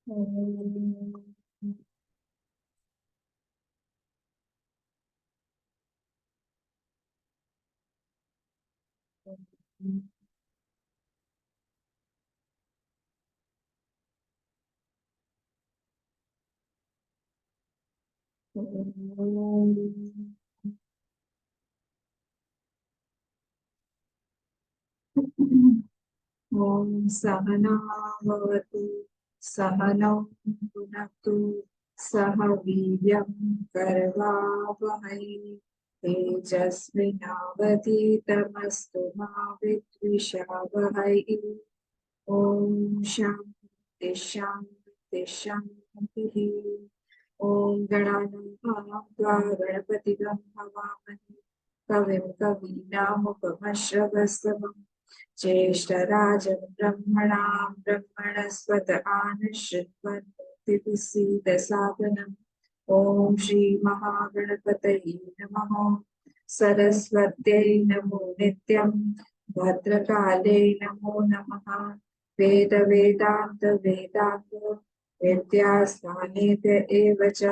ओम सहना भवतु, सहनौ भुनक्तु, सह वीर्यं करवावहै, तेजस्विनावधीतमस्तु मा विद्विषावहै। ओम शांति शांति शांति। ओम गणानां गणपतिगं हवामहे, कविं कवीनामुपमश्रवस्तमं, ज्येष्ठराजं ब्रह्मणां ब्रह्मणस्पत आनश्चिन्वन्नोतिभिः ओम श्री महागणपतये नमः। सरस्वत्यै नमो नित्यं, भद्रकाले नमो नमः। वेद वेदांत वेदांत विद्यास्थानेत एव च,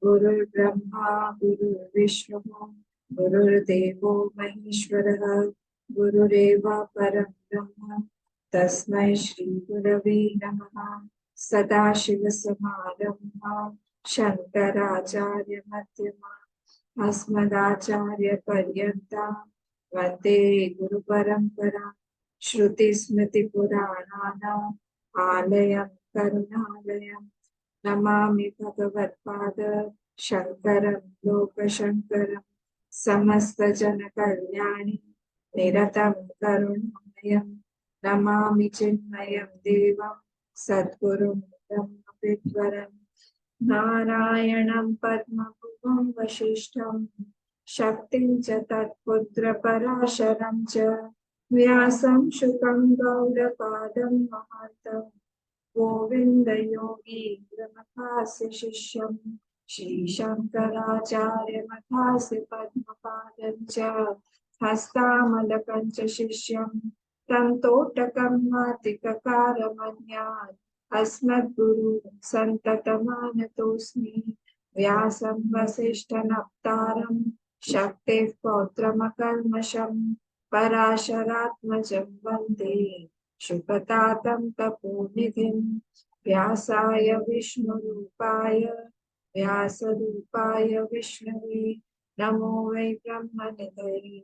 गुरुर्ब्रह्मा गुरुर्विष्णुः गुरुर्देवो महेश्वरः, गुरुरेव परं ब्रह्म तस्मै श्री गुरवे नमः। सदाशिवसमारम्भां शङ्कराचार्यमध्यमाम् अस्मदाचार्यपर्यन्तां वन्दे गुरुपरम्परां। श्रुतिस्मृतिपुराणानाम् आलयं करुणालयं नमामि भगवत्पाद शङ्करं लोकशङ्करं। समस्तजनकल्याणि निरतं करुणामयं नमामि चिन्मयं देवं सद्गुरुं ब्रह्मविद्वरं। नारायणं पद्मभुवं वसिष्ठं शक्तिं च तत्पुत्रपराशरं च, व्यासं शुकं गौडपादं महान्तं गोविन्दयोगीन्द्रमथास्य शिष्यं श्रीशङ्कराचार्यमथास्य पद्मपादं च, हस्तामलकं च शिष्यं तं तोटकं वातिककारमन्यात् अस्मद्गुरु सन्ततमानतोऽस्मि। व्यासं वसिष्ठनप्तारं शक्तेः पौत्रमकल्मषं, पराशरात्मजं वन्दे शुकतातं तपोनिधिं। व्यासाय विष्णुरूपाय व्यासरूपाय विष्णवे नमो वै ब्रह्मनिधये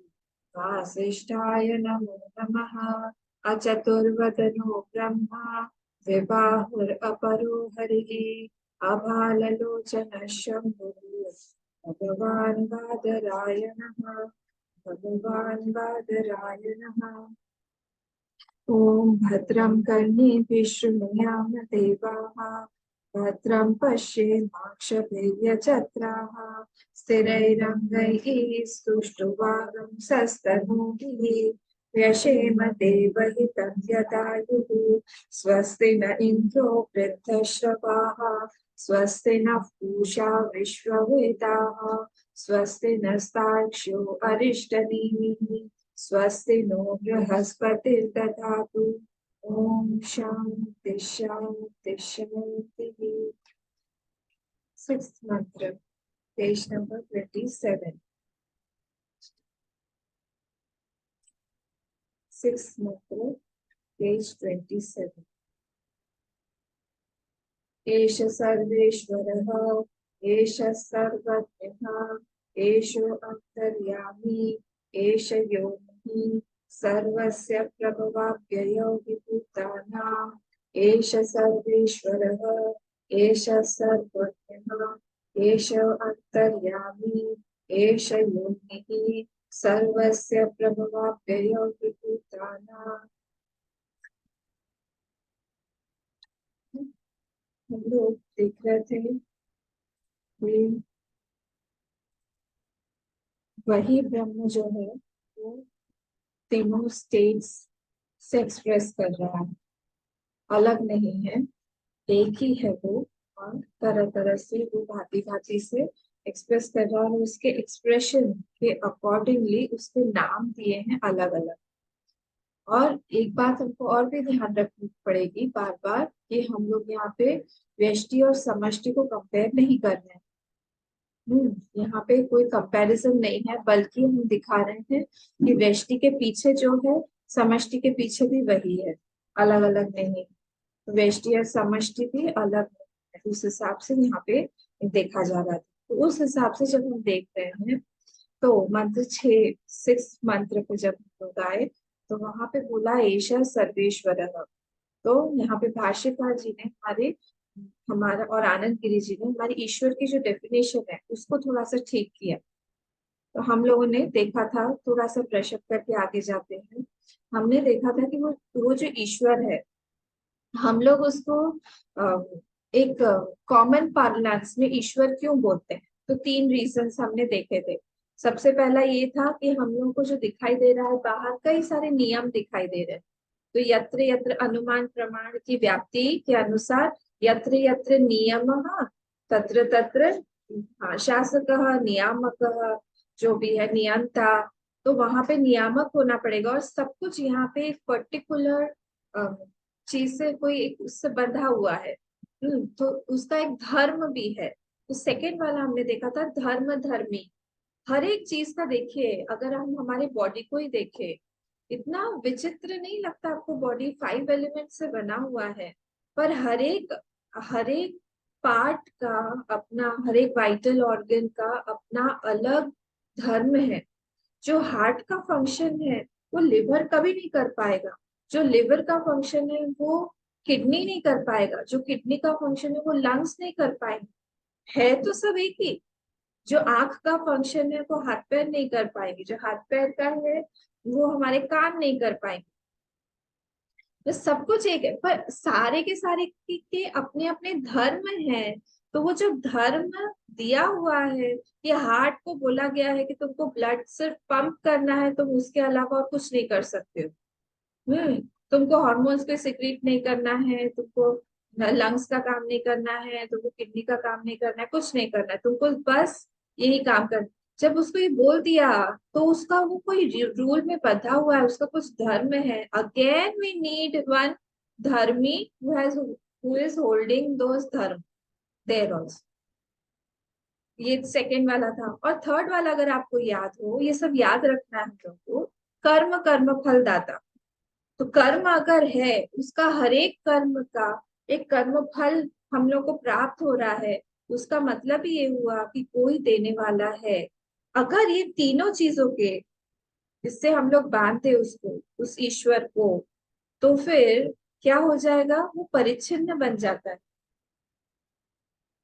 वासिष्ठाय नमो नमः। अचतुर्वदनो ब्रह्मा द्विबाहुरपरो हरिः, अभाललोचनः शम्भुः भगवान् बादरायणः, भगवान् बादरायणः। ॐ भद्रं कर्णेभिः शृणुयाम देवाः, भद्रं पश्येमाक्षभिर्यजत्राः, स्थिरैरङ्गैः स्तुष्टुवागुंसस्तनूभिः, व्यशेम देवहितं यदायुः। स्वस्ति न इन्द्रो वृद्धश्रवाः, स्वस्ति नः पूषा विश्ववेदाः, स्वस्ति नस्तार्क्ष्यो अरिष्टनेमिः, स्वस्ति नो बृहस्पतिर्दधातु। ओम शांति शांति शांति। सिक्स्थ मंत्र, पेज नंबर 27। सिक्स्थ मंत्र, पेज 27। एष सर्वेश्वरः, एष सर्वज्ञः, एषो अन्तर्यामी, एष योनिः, सर्वस्य प्रभवाप्ययो हि भूतानाम्। एष सर्वेश्वरः, एष सर्वज्ञः, एष अन्तर्यामी, एष योनिः, सर्वस्य प्रभवाप्ययो हि भूतानाम्। हम लोग देख रहे थे कि वही ब्रह्म जो है वो तीनों स्टेट्स से एक्सप्रेस कर रहा है, अलग नहीं है, एक ही है वो। और तरह तरह से वो भांति भांति से एक्सप्रेस कर रहा है, और उसके एक्सप्रेशन के अकॉर्डिंगली उसके नाम दिए हैं अलग अलग। और एक बात हमको और भी ध्यान रखनी पड़ेगी बार बार कि हम लोग यहाँ पे व्यष्टि और समष्टि को कंपेयर नहीं कर रहे हैं। यहाँ पे कोई कंपैरिजन नहीं है, बल्कि हम दिखा रहे हैं कि व्यष्टि के पीछे जो है समष्टि के पीछे भी वही है, अलग अलग नहीं। व्यष्टि और समष्टि भी अलग है, उस हिसाब से यहाँ पे देखा जा रहा था। तो उस हिसाब से जब हम देख रहे हैं तो मंत्र 6 मंत्र को जब हम लोग आए तो वहां पे बोला एशा सर्वेश्वर। तो यहाँ पे भाष्यकार जी ने हमारा और आनंद गिरी जी ने हमारी ईश्वर की जो डेफिनेशन है उसको थोड़ा सा ठीक किया। तो हम लोगों ने देखा था, थोड़ा सा ब्रश अप करके आगे जाते हैं, हमने देखा था कि वो जो ईश्वर है, हम लोग उसको एक कॉमन पार्लेंस में ईश्वर क्यों बोलते हैं। तो 3 रीजंस हमने देखे थे। सबसे पहला ये था कि हम लोगों को जो दिखाई दे रहा है बाहर कई सारे नियम दिखाई दे रहे हैं। तो यत्र यत्र अनुमान प्रमाण की व्याप्ति के अनुसार यत्र यत्र नियमः तत्र तत्र शासकः नियामकः, जो भी है नियंता। तो वहां पे नियामक होना पड़ेगा और सब कुछ यहाँ पे एक पर्टिकुलर चीज से कोई एक उससे बंधा हुआ है। तो उसका एक धर्म भी है। तो सेकंड वाला हमने देखा था धर्म धर्मी। हर एक चीज का देखिए, अगर हम हमारे बॉडी को ही देखें, इतना विचित्र नहीं लगता आपको? बॉडी 5 एलिमेंट से बना हुआ है, पर हर एक पार्ट का अपना, हर एक वाइटल ऑर्गन का अपना अलग धर्म है। जो हार्ट का फंक्शन है वो लिवर कभी नहीं कर पाएगा, जो लिवर का फंक्शन है वो किडनी नहीं कर पाएगा, जो किडनी का फंक्शन है वो लंग्स नहीं कर पाएंगे। है तो सब एक ही। जो आंख का फंक्शन है वो हाथ पैर नहीं कर पाएंगे, जो हाथ पैर का है वो हमारे कान नहीं कर पाएंगे। तो सब कुछ एक है, पर सारे के सारे के अपने अपने धर्म हैं। तो वो जो धर्म दिया हुआ है, ये हार्ट को बोला गया है कि तुमको ब्लड सिर्फ पंप करना है, तुम उसके अलावा और कुछ नहीं कर सकते हो। हम्म तुमको हॉर्मोन्स पे सिक्रीट नहीं करना है, तुमको लंग्स का काम नहीं करना है, तुमको किडनी का काम नहीं करना है, कुछ नहीं करना है, तुमको बस यही काम करना। जब उसको ये बोल दिया तो उसका वो कोई रूल में बंधा हुआ है, उसका कुछ धर्म है। अगेन वी नीड वन धर्मी हु इज होल्डिंग दोस धर्म देयर आल्सो। ये सेकंड वाला था। और थर्ड वाला अगर आपको याद हो, ये सब याद रखना है तुमको। कर्म कर्म फल दाता। तो कर्म अगर है, उसका हर एक कर्म का एक कर्म फल हम लोग को प्राप्त हो रहा है, उसका मतलब ये हुआ कि कोई देने वाला है। अगर ये तीनों चीजों के, जिससे हम लोग बांधते उसको, उस ईश्वर को, तो फिर क्या हो जाएगा? वो परिच्छिन्न बन जाता है।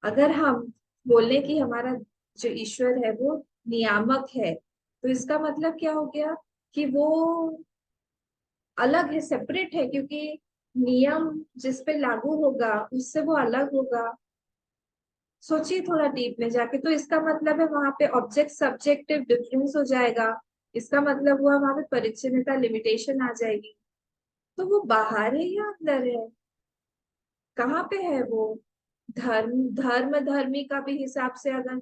अगर हम बोले कि हमारा जो ईश्वर है वो नियामक है, तो इसका मतलब क्या हो गया? कि वो अलग है, सेपरेट है, क्योंकि नियम जिस पे लागू होगा उससे वो अलग होगा। सोचिए थोड़ा डीप में जाके, तो इसका मतलब है वहां पे ऑब्जेक्ट सब्जेक्टिव डिफरेंस हो जाएगा। इसका मतलब हुआ वहां पे परिच्छिन्नता, लिमिटेशन आ जाएगी। तो वो बाहर है या अंदर है? कहाँ पे है वो? धर्म धर्मी का भी हिसाब से अगर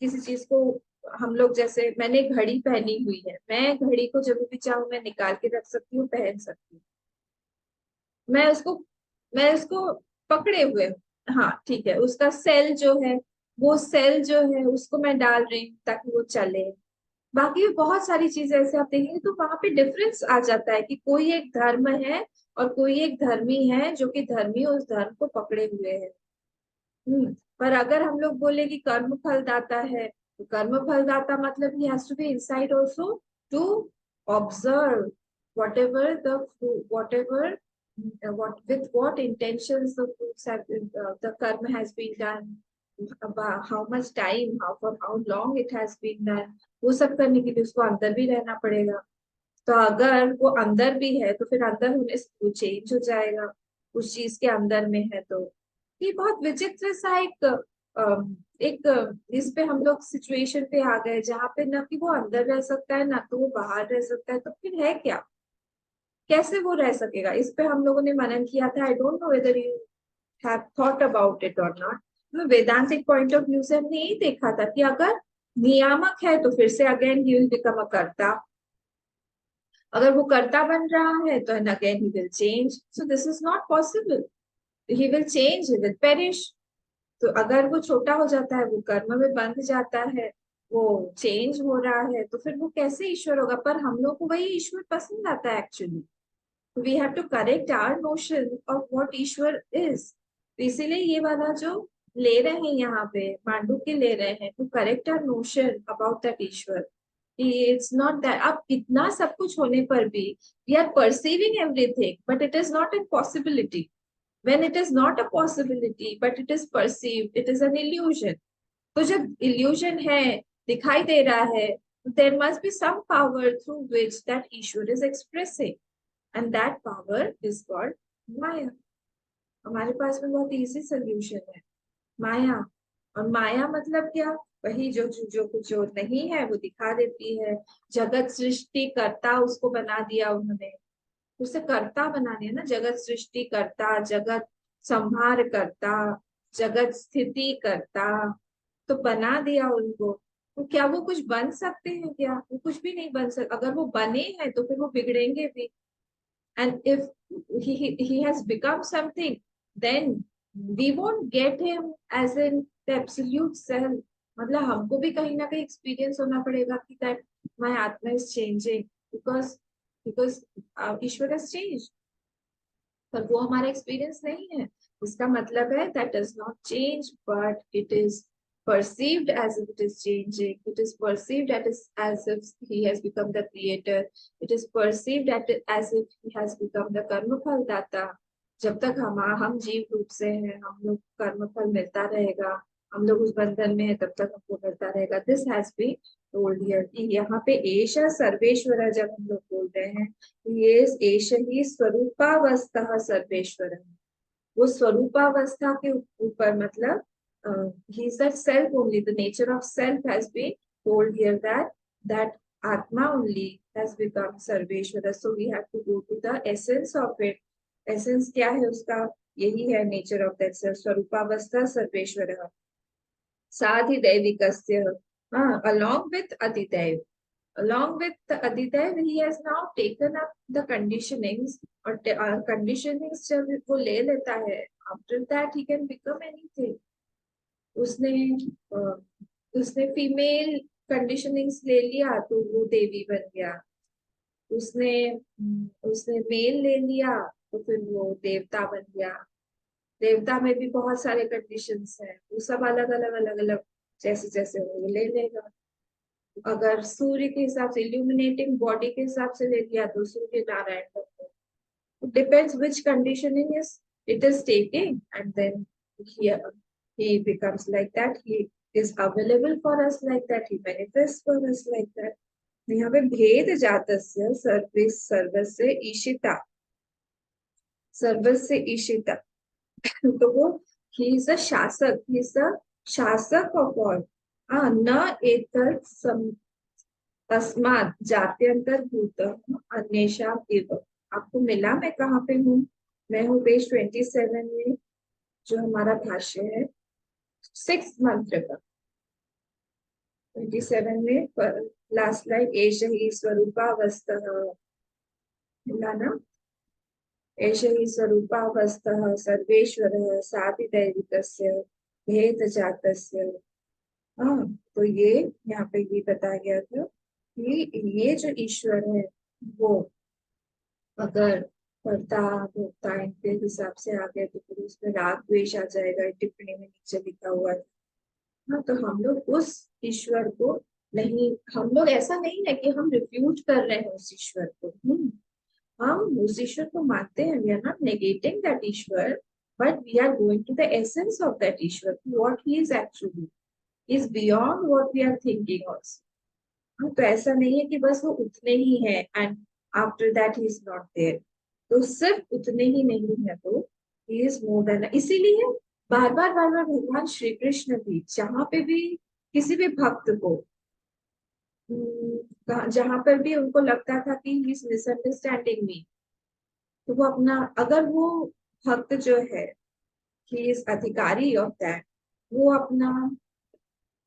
किसी चीज को हम लोग, जैसे मैंने घड़ी पहनी हुई है, मैं घड़ी को जब भी चाहूँ मैं निकाल के रख सकती हूँ, पहन सकती हूँ। मैं उसको मैं उसको पकड़े हुए हूँ। हाँ ठीक है, उसका सेल जो है, वो सेल जो है उसको मैं डाल रही हूँ ताकि वो चले। बाकी भी बहुत सारी चीजें ऐसे आप देखेंगे तो वहां पे डिफरेंस आ जाता है कि कोई एक धर्म है और कोई एक धर्मी है, जो कि धर्मी उस धर्म को पकड़े हुए है। पर अगर हम लोग बोले कि कर्म फलदाता है, तो कर्म फलदाता मतलब he has to be inside also to observe whatever whatever what with what intentions the fruits have been, the karma has been done, about how much time, how for how long it has been done। वो सब करने के लिए उसको अंदर भी रहना पड़ेगा। तो अगर वो अंदर भी है तो फिर अंदर होने से वो चेंज हो जाएगा, उस चीज के अंदर में है। तो ये बहुत विचित्र सा इस पे हम लोग सिचुएशन पे आ गए जहाँ पे ना कि वो अंदर रह सकता है ना तो वो बाहर रह सकता है। तो फिर है क्या? कैसे वो रह सकेगा? इस पे हम लोगों ने मनन किया था। I don't know whether you have thought about it और नॉट। वेदांतिक पॉइंट ऑफ व्यू से हमने यही देखा था कि अगर नियामक है तो फिर से again he will become a कर्ता। अगर वो कर्ता बन रहा है तो again he will change, so this is not possible, he will change, he will perish. तो अगर वो छोटा हो जाता है, वो कर्म में बंध जाता है, वो चेंज हो रहा है, तो फिर वो कैसे ईश्वर होगा? पर हम लोग को वही ईश्वर पसंद आता है actually. We have to correct our notion of what Ishwar is. इसीलिए ये वाला जो ले रहे हैं यहाँ पे मांडू के ले रहे हैं, to correct our notion about that Ishwar. It's not that अब इतना सब कुछ होने पर भी we are perceiving everything, but it is not an possibility. when it is not a possibility but it is perceived, it is an illusion। तो जब illusion है, दिखाई दे रहा है, there must be some power through which that Ishwar is expressing, and that power is called माया। हमारे पास में बहुत easy solution है, माया। और माया मतलब क्या? वही जो कुछ जो नहीं है वो दिखा देती है। जगत सृष्टि करता उसको बना दिया उन्होंने, उसे कर्ता बना दिया ना, जगत सृष्टि करता, जगत संहार करता, जगत स्थिति करता, तो बना दिया उनको। तो क्या वो कुछ बन सकते हैं? क्या वो कुछ भी नहीं बन सकते? अगर वो बने हैं तो फिर वो बिगड़ेंगे भी। And if he has become something, then we won't get him as in the absolute self। मतलब हमको भी कहीं ना कहीं एक्सपीरियंस होना पड़ेगा कि दैट माय आत्मा is changing, because because Ishwar has changed। पर वो हमारा एक्सपीरियंस नहीं है। इसका मतलब है that does not change, but it is perceived as if it is changing, it is perceived as if he has become the creator, it is perceived as if he has become the karma phal data। जब तक हम जीव रूप से हैं, हम लोग कर्म फल मिलता रहेगा, हम लोग उस बंधन में है, तब तक हमको मिलता रहेगा। This has been told here कि यहाँ पे एशा सर्वेश्वर जब हम लोग बोल रहे हैं, ये एश ही स्वरूपावस्था सर्वेश्वर, वो स्वरूपावस्था के ऊपर मतलब he is that self only, the nature of self has been told here that atma only has become sarveshwara, so we have to go to the essence of it। essence क्या है उसका? यही है nature of that self, स्वरूपावस्था Sarveshwar, साधिदैविकस्य। हाँ, along with अधिदैव, along with the Aditya, he has now taken up the conditionings, or conditionings जब वो ले लेता है, after that he can become anything। उसने उसने फीमेल कंडीशनिंग्स ले लिया तो वो देवी बन गया, उसने उसने मेल ले लिया तो फिर वो देवता बन गया। देवता में भी बहुत सारे कंडीशंस हैं, वो सब अलग अलग अलग अलग जैसे जैसे वो ले लेगा। अगर सूर्य के हिसाब से, इल्यूमिनेटिंग बॉडी के हिसाब से ले लिया तो सूर्य नारायण बनते हैं। Depends which conditioning is it is taking, and then he becomes like that, he is available for us like that, he manifests for us like that। यहाँ पे भेद जातस्य सर्विस सर्वस्य ईशिता, सर्वस्य ईशिता। तो वो he is a शासक, he is a शासक of all। न एतत् तस्मात् जात्यंतर भूत अन्येषाम् एव। आपको मिला मैं कहाँ पे हूँ? मैं हूँ पेज 27 में, जो हमारा भाष्य है 6th मंत्र का। 27 में लास्ट लाइन, एष हि स्वरूपावस्थः, मिला ना? एष हि स्वरूपावस्थः सर्वेश्वरः साधिदैविकस्य भेद जातस्य। हाँ, तो ये यहाँ पे ये बताया गया था कि ये जो ईश्वर है वो अगर कर्ता भोक्ता इनके हिसाब से आ गए तो फिर उसमें राग द्वेष आ जाएगा, टिप्पणी में नीचे लिखा हुआ है। हाँ, तो हम लोग उस ईश्वर को नहीं, हम लोग ऐसा नहीं है कि हम रिफ्यूज कर रहे हैं उस ईश्वर को। हम उस ईश्वर को मानते हैं, we are not negating that Ishwar, but we are going to the essence of that Ishwar, what he is actually, is beyond what we are thinking also. तो ऐसा नहीं है कि बस वो उतने ही है and after that he is not there. तो सिर्फ उतने ही नहीं है, तो ही इज मोर देन। इसीलिए बार बार भगवान श्री कृष्ण भी जहां पे भी किसी भी भक्त को जहां पर भी उनको लगता था कि ही इज मिसअंडरस्टैंडिंग मी, तो वो अपना, अगर वो भक्त जो है ही इज अधिकारी ऑफ दैट, वो अपना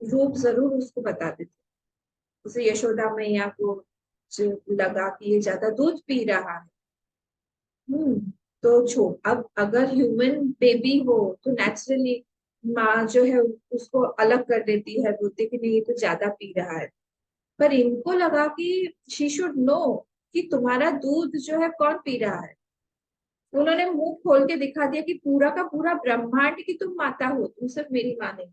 रूप जरूर उसको बता देते। जैसे यशोदा मैया को जो लगा कि ये ज्यादा दूध पी रहा है। तो अब अगर ह्यूमन बेबी हो तो नेचुरली माँ जो है उसको अलग कर देती है, बोलती कि नहीं ये तो ज्यादा पी रहा है। पर इनको लगा कि शी शुड नो कि तुम्हारा दूध जो है कौन पी रहा है। उन्होंने मुंह खोल के दिखा दिया कि पूरा का पूरा ब्रह्मांड की तुम माता हो, तुम सिर्फ मेरी माँ नहीं।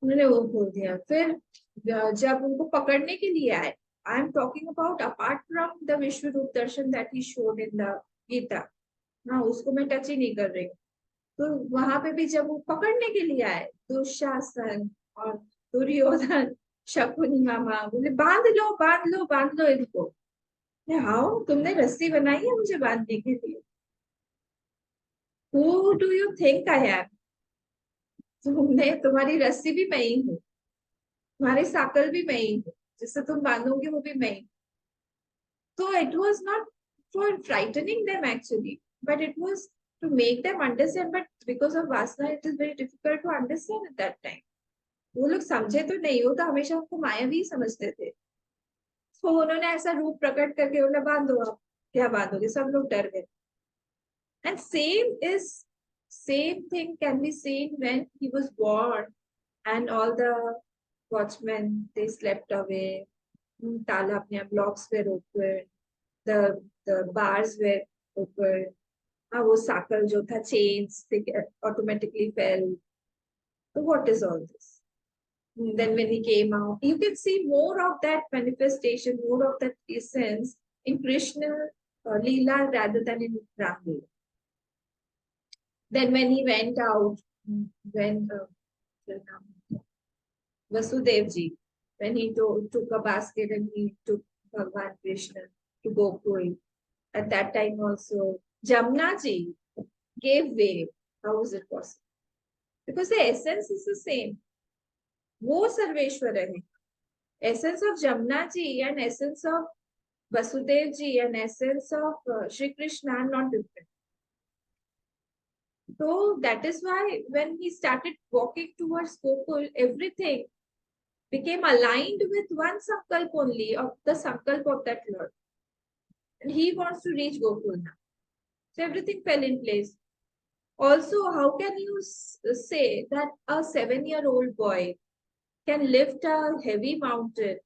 उन्होंने वो बोल दिया। फिर जब उनको पकड़ने के लिए आए, I am talking about apart from the विश्व रूप दर्शन that he showed in the Gita, हाँ उसको मैं टच ही नहीं कर रही हूँ। तो वहां पे भी जब वो पकड़ने के लिए आए, दुशासन और दुर्योधन, शकुनी मामा बोले बांध लो बांध लो बांध लो इनको। हाँ तुमने रस्सी बनाई है मुझे बांधने के लिए? Who do you think I am? तुमने, तुम्हारी रस्सी भी मैं ही हूँ, तुम्हारी साकल भी मैं ही हूँ, जिससे तुम बांधोगे वो भी मैं ही हूँ। So it was not for frightening them actually, but it was to make them understand. But because of Vasna, it is very difficult to understand at that time. वो लोग समझे तो नहीं, हो तो हमेशा उनको मायावी समझते थे। तो उन्होंने ऐसा रूप प्रकट करके बोला बांधो आप। क्या बांधोगे? सब लोग डर गए। And same thing can be seen when he was born and all the watchmen they slept away. ताला अपने blocks were open, the bars were open. हाँ वो साकल जो था, chains they automatically fell. So what is all this? Then when he came out, you can see more of that manifestation, more of that essence in Krishna Leela rather than in Ram Leela. Then when he went out, when Vasudev ji, when he took a basket and he took Bhagwan Krishna to Gokul, at that time also, Jamna ji gave way. How is it possible? Because the essence is the same. वो सर्वेश्वर है. Essence of Jamna ji and essence of Vasudev ji and essence of Shri Krishna are not different. So that is why when he started walking towards Gokul, everything became aligned with one sankalp only, of the sankalp of that Lord. And he wants to reach Gokul now. So everything fell in place. Also, how can you say that a 7-year-old boy can lift a heavy mountain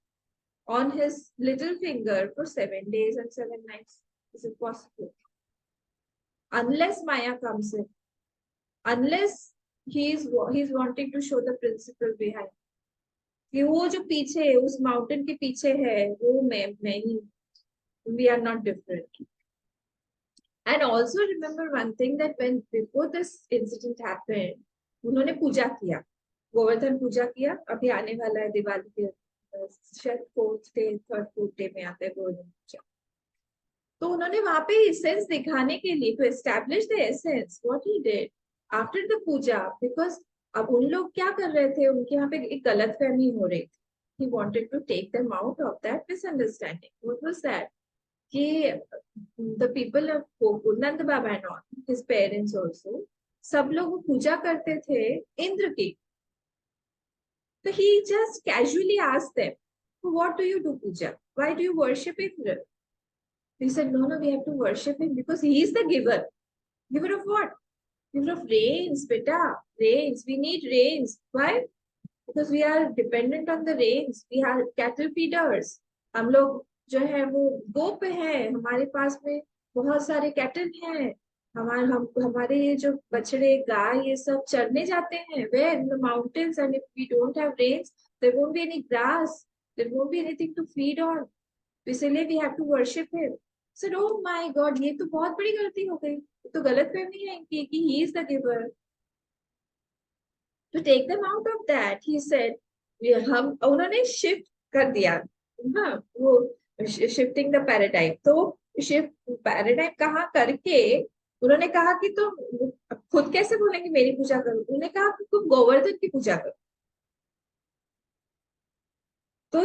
on his little finger for 7 days and 7 nights? Is it possible? Unless Maya comes in, unless he's wanting to show the principle behind. कि वो जो पीछे उस mountain के पीछे है वो मैं ही, we are not different. And also remember one thing, that when before this incident happened, उन्होंने पूजा किया, गोवर्धन पूजा किया. अभी आने वाला है दिवाली के शायद 4th day 3rd 4th day में आता है गोवर्धन पूजा. तो उन्होंने वहां पे एसेंस दिखाने के लिए, to establish the essence, what he did after the puja, because अब उन लोग क्या कर रहे थे, उनके यहाँ पे एक गलतफहमी हो रही थी. He wanted to take them out of that misunderstanding. What was that? कि the people of Gokul, Nand Baba and all, his parents also, सब लोग पूजा करते थे इंद्र की. So he just casually asked them, what do you do puja? Why do you worship Indra? He said, no, we have to worship him because he is the giver. Giver of what? Giver of rains, beta. Rains. We need rains. Why? Because we are dependent on the rains. We are cattle feeders. हम लोग जो है वो गोप है, हमारे पास में बहुत सारे कैटल हैं. हमारे ये जो बछड़े गाय ये सब चरने जाते हैं where in the mountains, and if we don't have rains there won't be any grass, there won't be anything to feed on. इसलिए we have to worship him. said, oh my God, ये तो बहुत बड़ी गलती हो गई. तो गलत फहमी है इनकी कि he is the giver. To take them out of that, he said, हम उन्होंने शिफ्ट कर दिया. हाँ वो शिफ्टिंग द पैराडाइम. तो शिफ्ट पैराडाइम कहाँ करके उन्होंने कहा कि तुम खुद कैसे बोलेंगे मेरी पूजा करो. उन्होंने कहा कि तुम गोवर्धन की पूजा करो. तो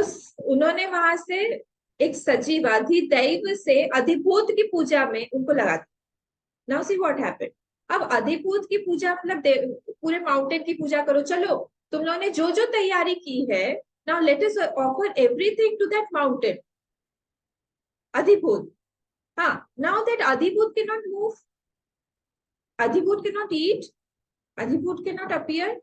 उन्होंने वहां से एक सजीव अधिदैव से अधिभूत की पूजा में उनको लगा दिया. Now see what happened. अब अधिभूत की पूजा मतलब पूरे माउंटेन की पूजा करो. चलो तुम लोगों ने जो जो तैयारी की है Now let us offer everything to that mountain. Adhibhut. Now that Adhibhut cannot move, Adhibhut cannot eat, Adhibhut cannot appear.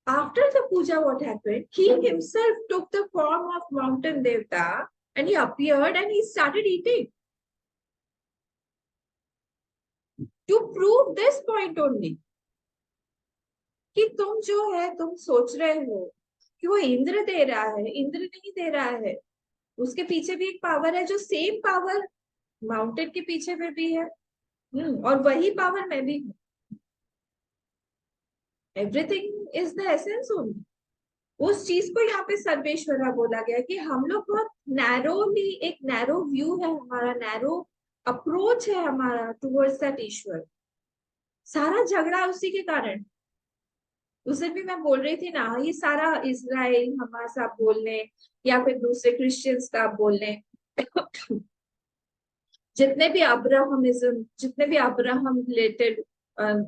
After the puja, what happened? He himself took the form of mountain devta and he appeared and he started eating. To prove this point only, कि तुम जो है तुम सोच रहे हो कि वो इंद्र दे रहा है, इंद्र नहीं दे रहा है, उसके पीछे भी एक पावर है जो सेम पावर माउंटेन के पीछे में भी है। और वही पावर मैं भी हूँ। Everything is the essence only. उस चीज को यहाँ पे सर्वेश्वरा बोला गया कि हम लोग बहुत नैरोली, एक नैरो व्यू है हमारा, नैरो अप्रोच है हमारा टुवर्ड्स दैट ईश्वर। सारा झगड़ा उसी के कारण। उस दिन भी मैं बोल रही थी ना, ये सारा इजराइल हमारा आप बोलने या फिर दूसरे क्रिश्चियंस का आप बोलने, जितने भी अब्राहमिज्म, जितने भी अब्राहम रिलेटेड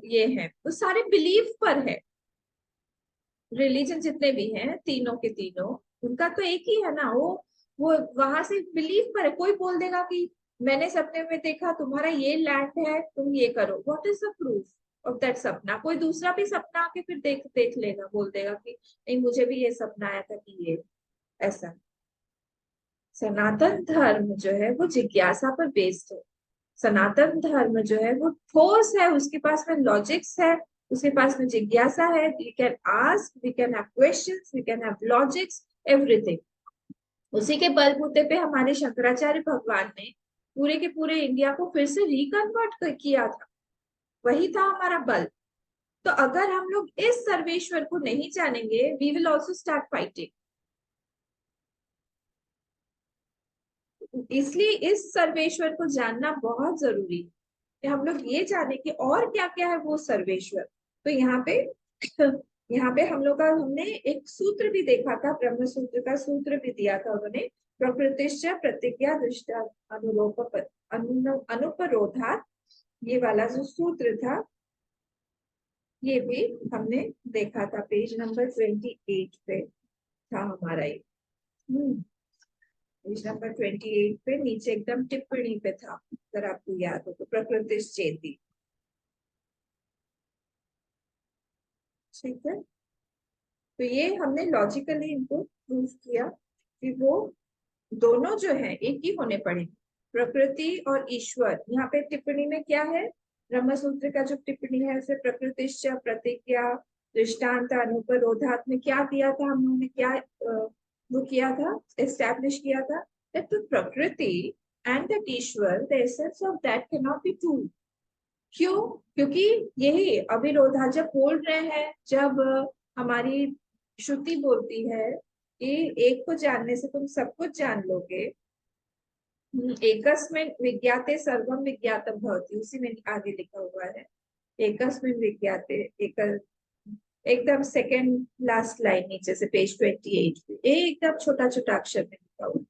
ये है, वो सारे बिलीफ पर है। रिलीजन जितने भी हैं तीनों के तीनों, उनका तो एक ही है ना, वो वहां से बिलीफ पर है। कोई बोल देगा कि मैंने सपने में देखा तुम्हारा ये लैंड है, तुम ये करो, what is the proof of that सपना? कोई दूसरा भी सपना आके फिर देख देख लेगा, बोल देगा कि नहीं मुझे भी ये सपना आया था कि ये ऐसा। सनातन धर्म जो है वो जिज्ञासा पर बेस्ड है। सनातन धर्म जो है वो ठोस है, उसके पास में लॉजिक्स है, उसके पास में जिज्ञासा है। We can ask, we can have questions, we can have logics, everything. उसी के बलबूते पे हमारे शंकराचार्य भगवान ने पूरे के पूरे इंडिया को फिर से रिकन्वर्ट किया था। वही था हमारा बल। तो अगर हम लोग इस सर्वेश्वर को नहीं जानेंगे, we will also start fighting. इसलिए इस सर्वेश्वर को जानना बहुत जरूरी है कि हम लोग ये जाने कि और क्या क्या है वो सर्वेश्वर। तो यहाँ पे हम लोग का, हमने एक सूत्र भी देखा था, ब्रह्म सूत्र का सूत्र भी दिया था उन्होंने, प्रकृतिश्च प्रतिज्ञा दृष्टा अनुपरोधा, ये वाला जो सूत्र था ये भी हमने देखा था। पेज नंबर 28 पे था हमारा ये। पेज नंबर 28 पे नीचे एकदम टिप्पणी पे था, अगर आपको याद हो तो, प्रकृतिश्चेति। ठीक है, तो ये हमने लॉजिकली इनको प्रूव किया कि वो दोनों जो है एक ही होने पड़ेंगे, प्रकृति और ईश्वर। यहाँ पे टिप्पणी में क्या है, ब्रह्म सूत्र का जो टिप्पणी है उसे प्रकृतिश्च प्रतिज्ञा दृष्टांत अनुपरोधात में क्या किया था हमने, क्या वो किया था, एस्टैब्लिश किया था that the प्रकृति and that Ishwar, the essence of that cannot be two। क्यों? क्योंकि यही अविरोधा जब बोल रहे हैं, जब हमारी श्रुति बोलती है कि एक को जानने से तुम सब कुछ जान लोगे, एकस्मिन् विज्ञाते सर्वम विज्ञातम भवति, उसी में आगे लिखा हुआ है एकस्मिन् विज्ञाते, एकदम सेकंड लास्ट लाइन नीचे से पेज 28 पे एकदम छोटा छोटा अक्षर में लिखा हुआ,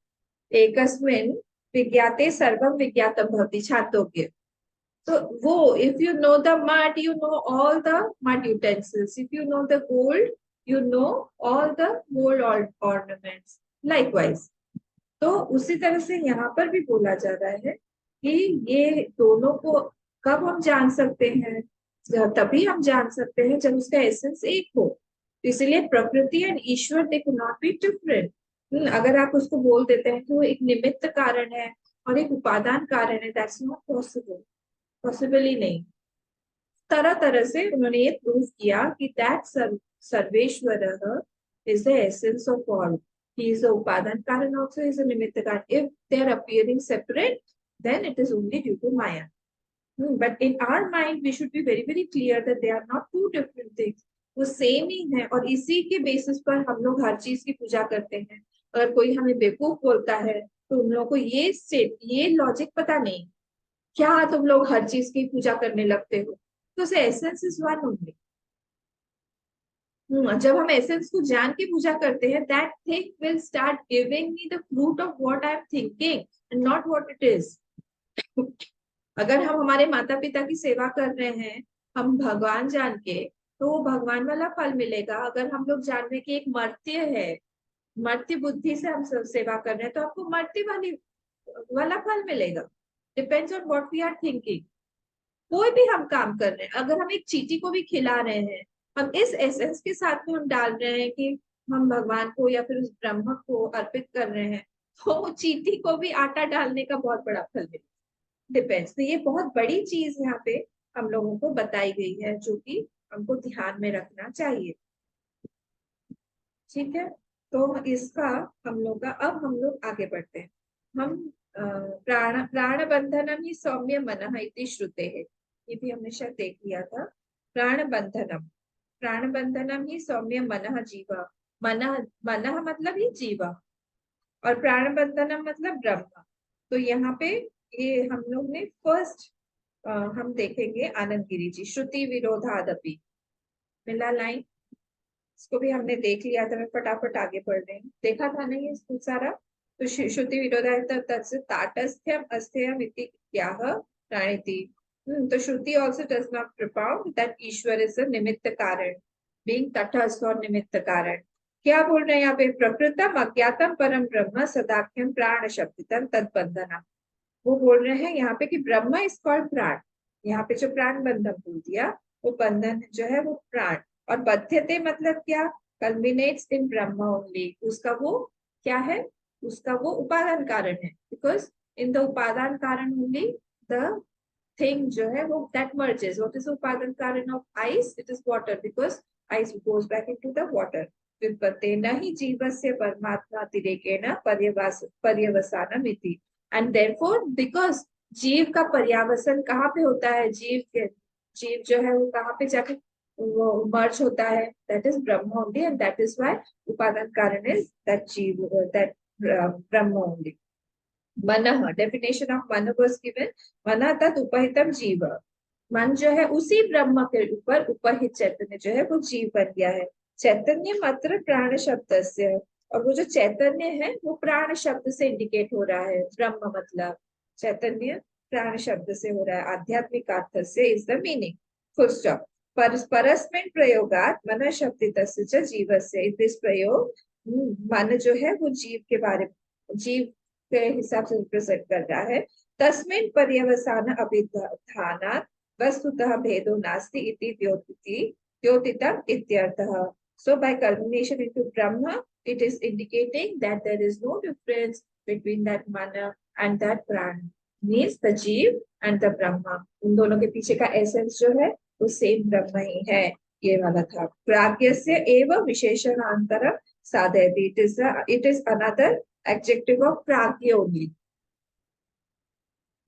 एकस्मिन् विज्ञाते सर्वम विज्ञातम भवति, छात्रों। तो वो, if you know the mud, you know all the mud utensils. If you know the gold, you know all the gold ornaments. Likewise, तो उसी तरह से यहाँ पर भी बोला जा रहा है कि ये दोनों को कब हम जान सकते हैं, तभी हम जान सकते हैं जब उसका एसेंस एक हो। इसलिए प्रकृति and Ishwar they can not be different. अगर आप उसको बोल देते हैं कि वो एक निमित्त कारण है और एक उपादान कारण है, दैट्स नॉट पॉसिबल, पॉसिबल ही नहीं। तरह तरह से उन्होंने ये प्रूव किया कि that Sarveshwar is the essence of all. He is the उपादान कारण, also is a निमित्त कारण। If they are appearing separate, then it is only due to Maya. But in our mind, we should be very very clear that they are not two different things. वो same ही है, और इसी के basis पर हम लोग हर चीज की पूजा करते हैं। अगर कोई हमें बेवकूफ बोलता है तो उन लोगों को ये लॉजिक पता नहीं, क्या तुम लोग हर चीज की पूजा करने लगते हो, तो उसे एसेंस इज वन ओनली। जब हम एसेंस को जान के पूजा करते हैं, that thing will start giving me the fruit of what I am thinking and not what it is. अगर हम हमारे माता पिता की सेवा कर रहे हैं हम भगवान जान के, तो वो भगवान वाला फल मिलेगा। अगर हम लोग जान रहे कि एक मर्त्य है, मर्ती बुद्धि से हम सेवा कर रहे हैं तो आपको मर्ती वाला फल मिलेगा। Depends on what we are thinking. कोई भी हम काम कर रहे हैं, अगर हम एक चींटी को भी खिला रहे हैं, हम इस एसेंस के साथ में हम डाल रहे हैं कि हम भगवान को या फिर उस ब्रह्म को अर्पित कर रहे हैं, तो वो चींटी को भी आटा डालने का बहुत बड़ा फल मिलेगा। डिपेंड्स। तो ये बहुत बड़ी चीज यहाँ पे हम लोगों को बताई गई है, जो कि हमको ध्यान में रखना चाहिए। ठीक है, तो इसका हम लोग का, अब हम लोग आगे बढ़ते हैं। हम प्राण बंधनम ही सौम्य मनः इति श्रुते है, ये भी हमने शायद देख लिया था। प्राण बंधनम ही सौम्य मनः जीव। मनः मनः मतलब ही जीव, और प्राण बंधनम मतलब ब्रह्म। तो यहाँ पे ये हम लोग ने फर्स्ट हम देखेंगे आनंद गिरी जी, श्रुति विरोधादपि, मिला लाइन। इसको भी हमने देख लिया था, मैं फटाफट आगे बढ़ रही हूँ। देखा था ना ये सारा। तो श्रुति विरोधाभास तस्य ताटस्थ्यम अस्थेयम इति क्याह प्राणिति। तो श्रुति also does not propound that Ishwar is a निमित्त कारण, being तटस्थ और निमित्त कारण। क्या बोल रहे हैं यहाँ पे? प्रकृतम अज्ञातम परम ब्रह्म सदाख्यम प्राण शब्दितम तद्बंधनम। वो बोल रहे हैं यहाँ पे कि ब्रह्म इज कॉल्ड प्राण। यहाँ पे जो प्राण बंधन बोल दिया, वो बंधन जो है वो प्राण। और बध्यते मतलब क्या? कल्मिनेट्स इन ब्रह्म ओनली। उसका वो क्या है? उसका वो उपादान कारण है, बिकॉज इन द उपादान कारण ओनली द थिंग जो है वो दैट मर्जेस। व्हाट इज उपादान कारण of ice? It is water, because ice goes back into the water. विपत्ते न ही जीवस्य परमात्मा तिरेकेण पर्यवसानम इति। एंड देयरफॉर बिकॉज जीव का पर्यावसन कहाँ पे होता है? जीव जो है वो कहाँ पे जाके वो मर्ज होता है? That is Brahma only, and that is why उपादान कारण इज दैट जीव, दैट ब्रह्म ओनली। मनः, डेफिनेशन ऑफ मन वाज गिवन। मन तद उपहितम जीव। मन जो है उसी ब्रह्म के ऊपर उपहित चैतन्य जो है वो जीव बन गया है। चैतन्य मात्र प्राण शब्द से, और वो जो चैतन्य है वो प्राण शब्द से इंडिकेट हो रहा है। ब्रह्म मतलब चैतन्य प्राण शब्द से हो रहा है। आध्यात्मिक अर्थ से is the meaning. Full stop. परस्में प्रयोगात मन शब्दितस्य जीवस्य। दिस प्रयोग मन जो है वो जीव के बारे में, जीव के हिसाब से रिप्रेजेंट कर रहा है। तस्मिन् पर्यवसान अभिधानात् वस्तुतः भेदो नास्ति इति द्योतितम इत्यर्थः। So by culmination into Brahma, it is indicating that there is no difference between that mana and that prana, means the जीव and the Brahma। उन दोनों के पीछे का एसेंस जो है वो सेम ब्रह्म ही है। ये वाला था। प्राज्ञस्य एव विशेषणांतरम साधयति। It is another adjective of प्राज्ञ only।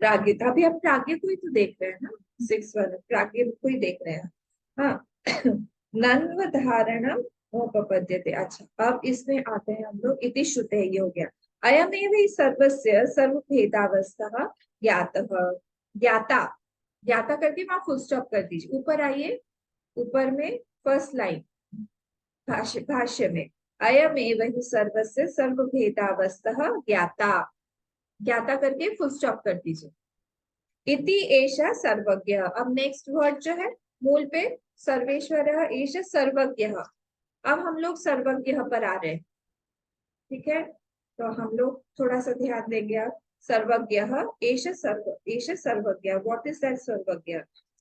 प्राज्ञ, अभी हम प्राज्ञ को ही तो देख रहे हैं ना, 6 प्राज्ञ को ही देख रहे हैं। हाँ नन्व धारणम उपपद्यते। अच्छा, अब इसमें आते हैं हम लोग। इति श्रुते, ये हो गया। अयमेव हि सर्वस्य सर्वभेदावस्था ज्ञातः। ज्ञाता, ज्ञाता करके वहां फुल स्टॉप कर दीजिए। ऊपर आइए, ऊपर में फर्स्ट लाइन भाष्य में, अयमेव हि सर्वस्य सर्वभेदावस्था ज्ञाता। ज्ञाता करके फुल स्टॉप कर दीजिए। इति एषा सर्वज्ञ। अब नेक्स्ट वर्ड जो है मूल पे, सर्वेश्वरः एष सर्वज्ञ। अब हम लोग सर्वज्ञ पर आ रहे हैं। ठीक है, तो हम लोग थोड़ा सा ध्यान देंगे। आप सर्वज्ञ एष सर्वज्ञ। व्हाट इज दैट सर्वज्ञ?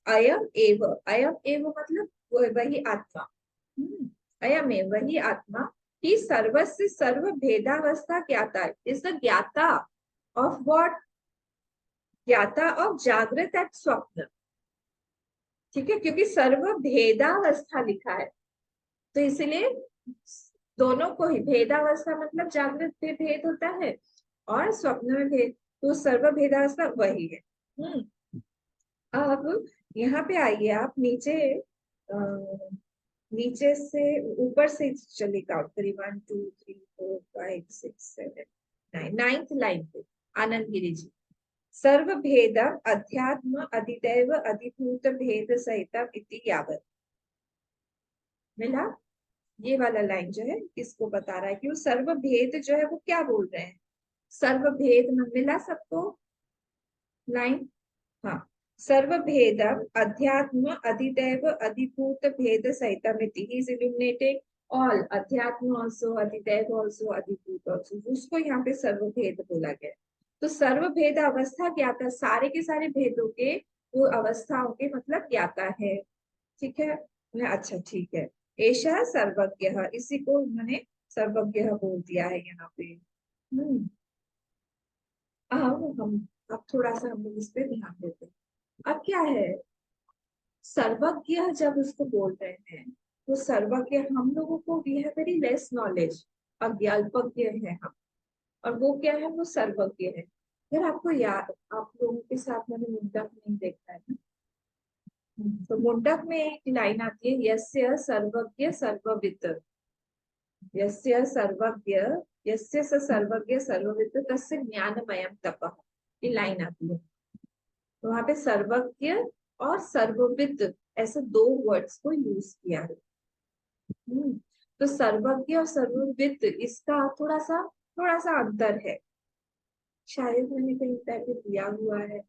अयम एव मतलब वही आत्मा। अयम एव वही आत्मा ही सर्वस्य सर्व भेदावस्था ज्ञाता। इज द ज्ञाता ऑफ व्हाट? ज्ञाता ऑफ जागृत एंड स्वप्न। ठीक है, क्योंकि सर्व भेदावस्था लिखा है, तो इसलिए दोनों को ही, भेदावस्था मतलब जागृत में भेद होता है और स्वप्न में भेद, तो सर्व भेदावस्था वही है। अब यहाँ पे आइए आप नीचे, नीचे से ऊपर से चलिए काउंट करिए। 1 2 3 4 5 6 7 9, 9th लाइन पे आनंद गिरी जी। सर्व भेद अध्यात्म अधिदैव अधिभूत भेद सहितम इति यावत। मिला? ये वाला लाइन जो है इसको बता रहा है कि वो सर्व भेद जो है वो क्या बोल रहे हैं। सर्व भेद में मिला सबको लाइन? हाँ, सर्व भेद अध्यात्म अधिदैव अधिभूत भेद सहितम इति। ही इज इल्यूमिनेटिंग ऑल, अध्यात्म ऑल्सो, अधिदैव ऑल्सो, अधिभूत ऑल्सो, उसको यहाँ पे सर्वभेद बोला गया। तो सर्वभेद अवस्था ज्ञाता, सारे के सारे भेदों के वो अवस्थाओं के मतलब ज्ञाता है। ठीक है, अच्छा ठीक है। एषः सर्वज्ञः, इसी को उन्होंने सर्वज्ञ बोल दिया है यहाँ पे। अब थोड़ा सा हम लोग इस पे ध्यान देते हैं। अब क्या है, सर्वज्ञ जब उसको बोल रहे हैं तो सर्वज्ञ हम लोगों को we have very less knowledge, अज्ञाल्पज्ञ है हम, और वो क्या है, वो सर्वज्ञ है। अगर आपको याद, आप लोगों के साथ मैंने मुंडक नहीं देखा है ना, तो मुंडक में एक लाइन आती है, यस्य सर्वज्ञ सर्ववित्, यस्य सर्वज्ञ, यस्य स सर्वज्ञ सर्ववित् तस्य ज्ञानमयम तपः, ये लाइन आती है। तो वहां पे सर्वज्ञ और सर्वविद ऐसे दो वर्ड्स को यूज किया है। तो सर्वज्ञ और सर्वविद इसका थोड़ा सा अंतर है, शायद मैंने कहीं पे दिया हुआ है,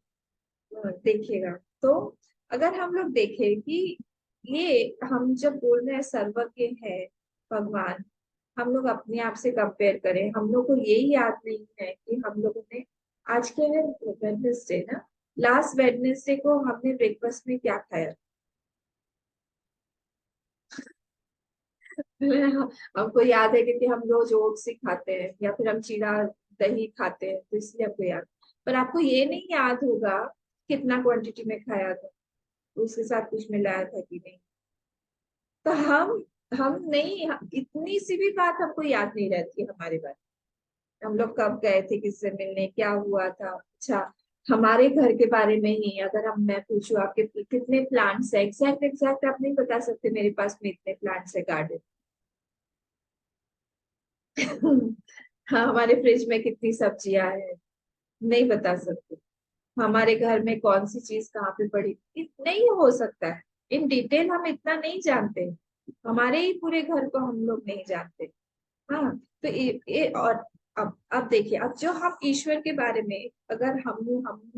देखिएगा। तो अगर हम लोग देखें कि ये हम जब बोल रहे हैं सर्वज्ञ है भगवान, हम लोग अपने आप से कंपेयर करें, हम लोग को यही याद नहीं है कि हम लोगों ने, आज के है वेडनेसडे ना, लास्ट वेडनेसडे को हमने ब्रेकफास्ट में क्या खाया। हमको याद है क्योंकि हम रोज ओट्स ही खाते हैं या फिर हम चीरा दही खाते हैं, तो इसलिए हमको याद। पर आपको ये नहीं याद होगा कितना क्वांटिटी में खाया था, उसके साथ कुछ मिलाया था कि नहीं। तो हम नहीं, इतनी सी भी बात हमको याद नहीं रहती है हमारे बारे में। हम लोग कब गए थे, किससे मिलने, क्या हुआ था। अच्छा, हमारे घर के बारे में ही अगर हम, मैं पूछूं आपके कितने प्लांट्स है, एग्जैक्ट एग्जैक्ट आप नहीं बता सकते मेरे पास में इतने प्लांट्स है गार्डन। हाँ, हमारे फ्रिज में कितनी सब्जियां हैं, नहीं बता सकते। हमारे घर में कौन सी चीज कहाँ पे पड़ी, नहीं हो सकता है। इन डिटेल हम इतना नहीं जानते, हमारे ही पूरे घर को हम लोग नहीं जानते। हाँ, तो ये और अब देखिए, अब जो हम ईश्वर के बारे में, अगर हम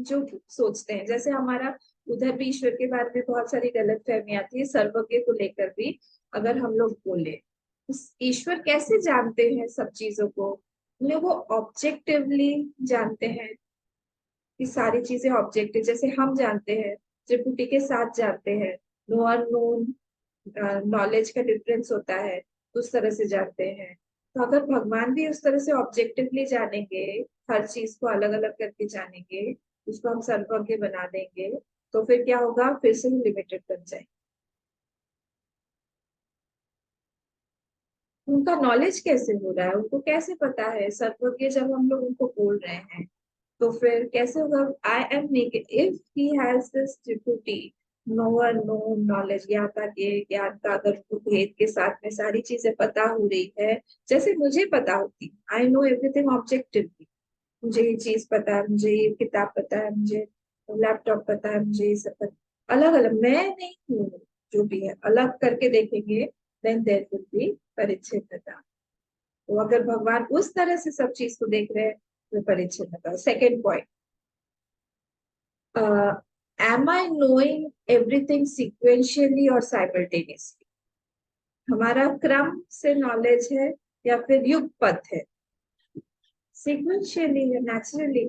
जो सोचते हैं, जैसे हमारा उधर भी ईश्वर के बारे में बहुत सारी गलत फहमी आती है सर्वज्ञ को लेकर भी। अगर हम लोग बोले ईश्वर कैसे जानते हैं सब चीजों को, उन्हें वो ऑब्जेक्टिवली जानते हैं कि सारी चीजें ऑब्जेक्टिव, जैसे हम जानते हैं त्रिपुटी के साथ जानते हैं, नो और नोन नॉलेज का डिफरेंस होता है, उस तरह से जानते हैं। तो अगर भगवान भी उस तरह से ऑब्जेक्टिवली जानेंगे, हर चीज को अलग अलग करके जानेंगे, उसको हम सर्वज्ञ बना देंगे, तो फिर क्या होगा, फिर से लिमिटेड बन जाएंगे। उनका नॉलेज कैसे हो रहा है, उनको कैसे पता है सर्वज्ञ जब हम लोग उनको बोल रहे हैं, तो फिर कैसे होगा। I am naked if he has this त्रिपुटी, नोअर नो नॉलेज, ज्ञाता के ज्ञान का अगर उनको भेद के साथ में सारी चीजें पता हो रही है, जैसे मुझे पता होती, आई नो एवरीथिंग ऑब्जेक्टिवली, मुझे ये चीज पता है, मुझे ये किताब पता है, मुझे लैपटॉप पता है, मुझे ये सब पता, अलग अलग मैं नहीं हूँ, जो भी है अलग करके देखेंगे, देन देयर विल बी परिच्छेदता। तो अगर भगवान उस तरह से सब चीज को देख रहे हैं तो परिच्छेदता। सेकेंड पॉइंट, एम आई नोइंग एवरीथिंग सिक्वेंशियली और साइमल्टेनियसली, हमारा क्रम से नॉलेज है या फिर युगपथ है, सिक्वेंशियली है नेचुरली।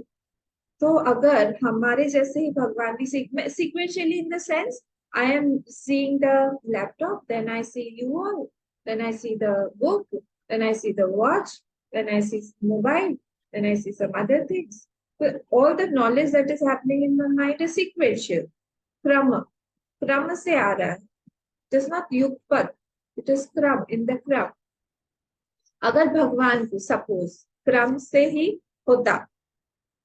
तो अगर हमारे जैसे ही भगवान भी sequentially in the sense, I am seeing the laptop, then I see you all, then I see the book, then I see the watch, then I see mobile, then I see some other things. So all the knowledge that is happening in my mind is sequential, क्रम, क्रम से आ रहा है, it is not युगपथ, it is क्रम, in the क्रम। अगर भगवान को सपोज क्रम से ही होता,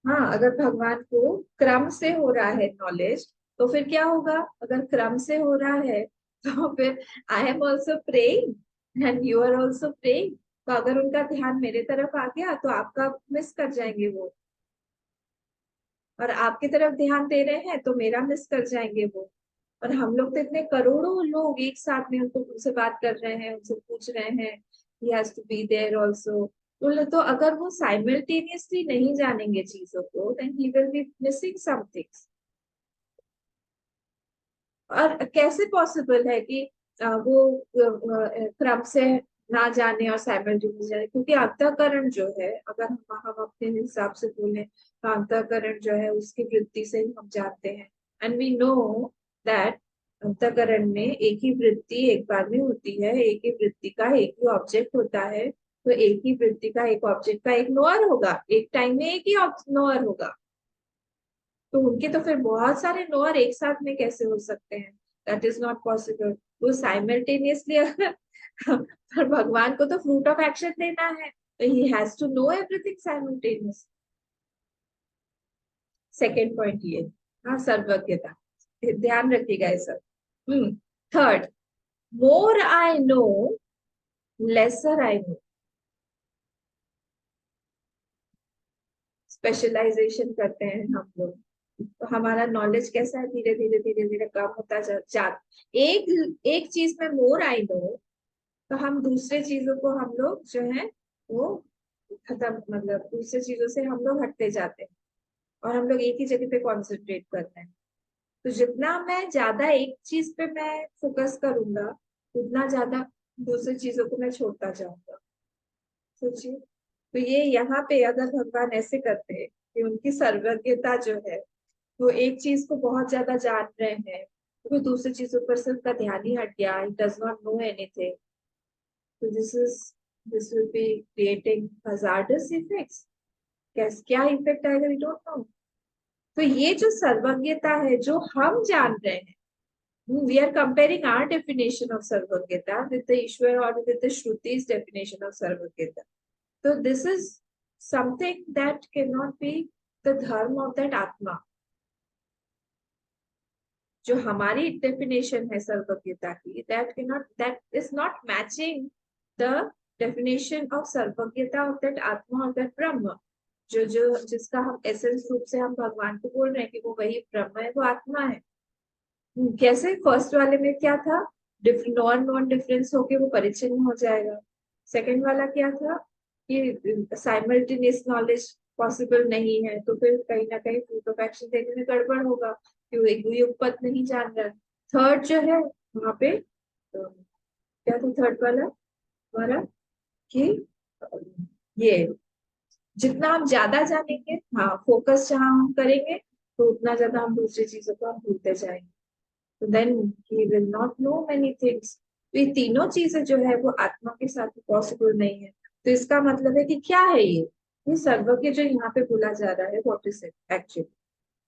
हाँ अगर भगवान को क्रम से हो रहा है नॉलेज, तो फिर क्या होगा, अगर क्रम से हो रहा है तो फिर I am also praying and you are also praying. तो अगर उनका ध्यान मेरे तरफ आ गया तो आपका मिस कर जाएंगे वो, और आपकी तरफ ध्यान दे रहे हैं तो मेरा मिस कर जाएंगे वो। और हम लोग तो इतने करोड़ों लोग एक साथ में उनको उनसे बात कर रहे हैं, उनसे पूछ रहे हैं, he has to be there also. तो अगर वो साइमल्टेनियसली नहीं जानेंगे चीजों को, then he will be missing something. और कैसे पॉसिबल है कि वो क्रम से ना जाने और साइमल्टेनियस जाने, क्योंकि अंतःकरण जो है, अगर हम अपने हिसाब से बोले तो अंतःकरण जो है उसकी वृत्ति से ही हम जानते हैं। एंड वी नो दैट अंतःकरण में एक ही वृत्ति एक बार में होती है, एक ही वृत्ति का एक ही ऑब्जेक्ट होता है। तो एक ही वृत्ति का एक ऑब्जेक्ट का एक नोअर होगा, एक टाइम में एक ही नोअर होगा। तो उनके तो फिर बहुत सारे नोअर एक साथ में कैसे हो सकते हैं? That is not possible. वो साइमल्टेनियसली अगर पर भगवान को तो फ्रूट ऑफ एक्शन देना है, तो he has to know everything simultaneous. Second point ये, हाँ, सर्वज्ञता, ध्यान रखिएगा ये सब। Third, more I know lesser I know. Specialization करते हैं हम लोग, तो हमारा नॉलेज कैसा है, धीरे धीरे धीरे धीरे कम होता जा एक एक चीज में मोर आई नो, तो हम दूसरे चीजों को हम लोग जो है वो खत्म, मतलब दूसरे चीजों से हम लोग हटते जाते हैं और हम लोग एक ही जगह पे कॉन्सेंट्रेट करते हैं। तो जितना मैं ज्यादा एक चीज पे मैं फोकस करूंगा, उतना ज्यादा दूसरी चीजों को मैं छोड़ता जाऊंगा। सोचिए, तो ये यहाँ पे अगर भगवान ऐसे करते हैं कि उनकी सर्वज्ञता जो है, वो एक चीज को बहुत ज्यादा जान रहे हैं, तो दूसरी चीजों पर से उनका ध्यान ही हट गया, he does not know anything. तो this will be creating hazardous effects. कैस क्या इफेक्ट आएगा, वी डोंट नो। तो ये जो सर्वज्ञता है जो हम जान रहे हैं, we are comparing our definition of sarvagita with the Ishwar or with the Shruti's definition of sarvagita. So this is something that cannot be the dharma of that atma. जो हमारी डेफिनेशन है सर्वज्ञता की, that is not matching the definition of सर्वज्ञता of that atma or that ब्रह्म, जो जिसका हम essence रूप से हम भगवान को बोल रहे हैं कि वो वही ब्रह्म है, वो आत्मा है। कैसे फर्स्ट वाले में क्या था, नॉन नॉन डिफरेंस होके वो परिचिन्न हो जाएगा। सेकंड वाला क्या था कि साइमल्टेनियस नॉलेज पॉसिबल नहीं है, तो फिर कहीं ना कहीं फ्रूट ऑफ एक्शन देने में गड़बड़ होगा, क्यों एक युगपत नहीं जान रहा। थर्ड जो है वहां पे क्या था थर्ड वाला हमारा, कि ये जितना हम ज्यादा जानेंगे, हाँ, फोकस जहाँ हम करेंगे, तो उतना ज्यादा हम दूसरी चीजों को हम भूलते जाएंगे। तो then he will not know many things. तो ये तीनों चीजें जो है वो आत्मा के साथ पॉसिबल नहीं है। तो इसका मतलब है कि क्या है ये सर्वज्ञ जो यहाँ पे बोला जा रहा है, व्हाट इज इट एक्चुअली।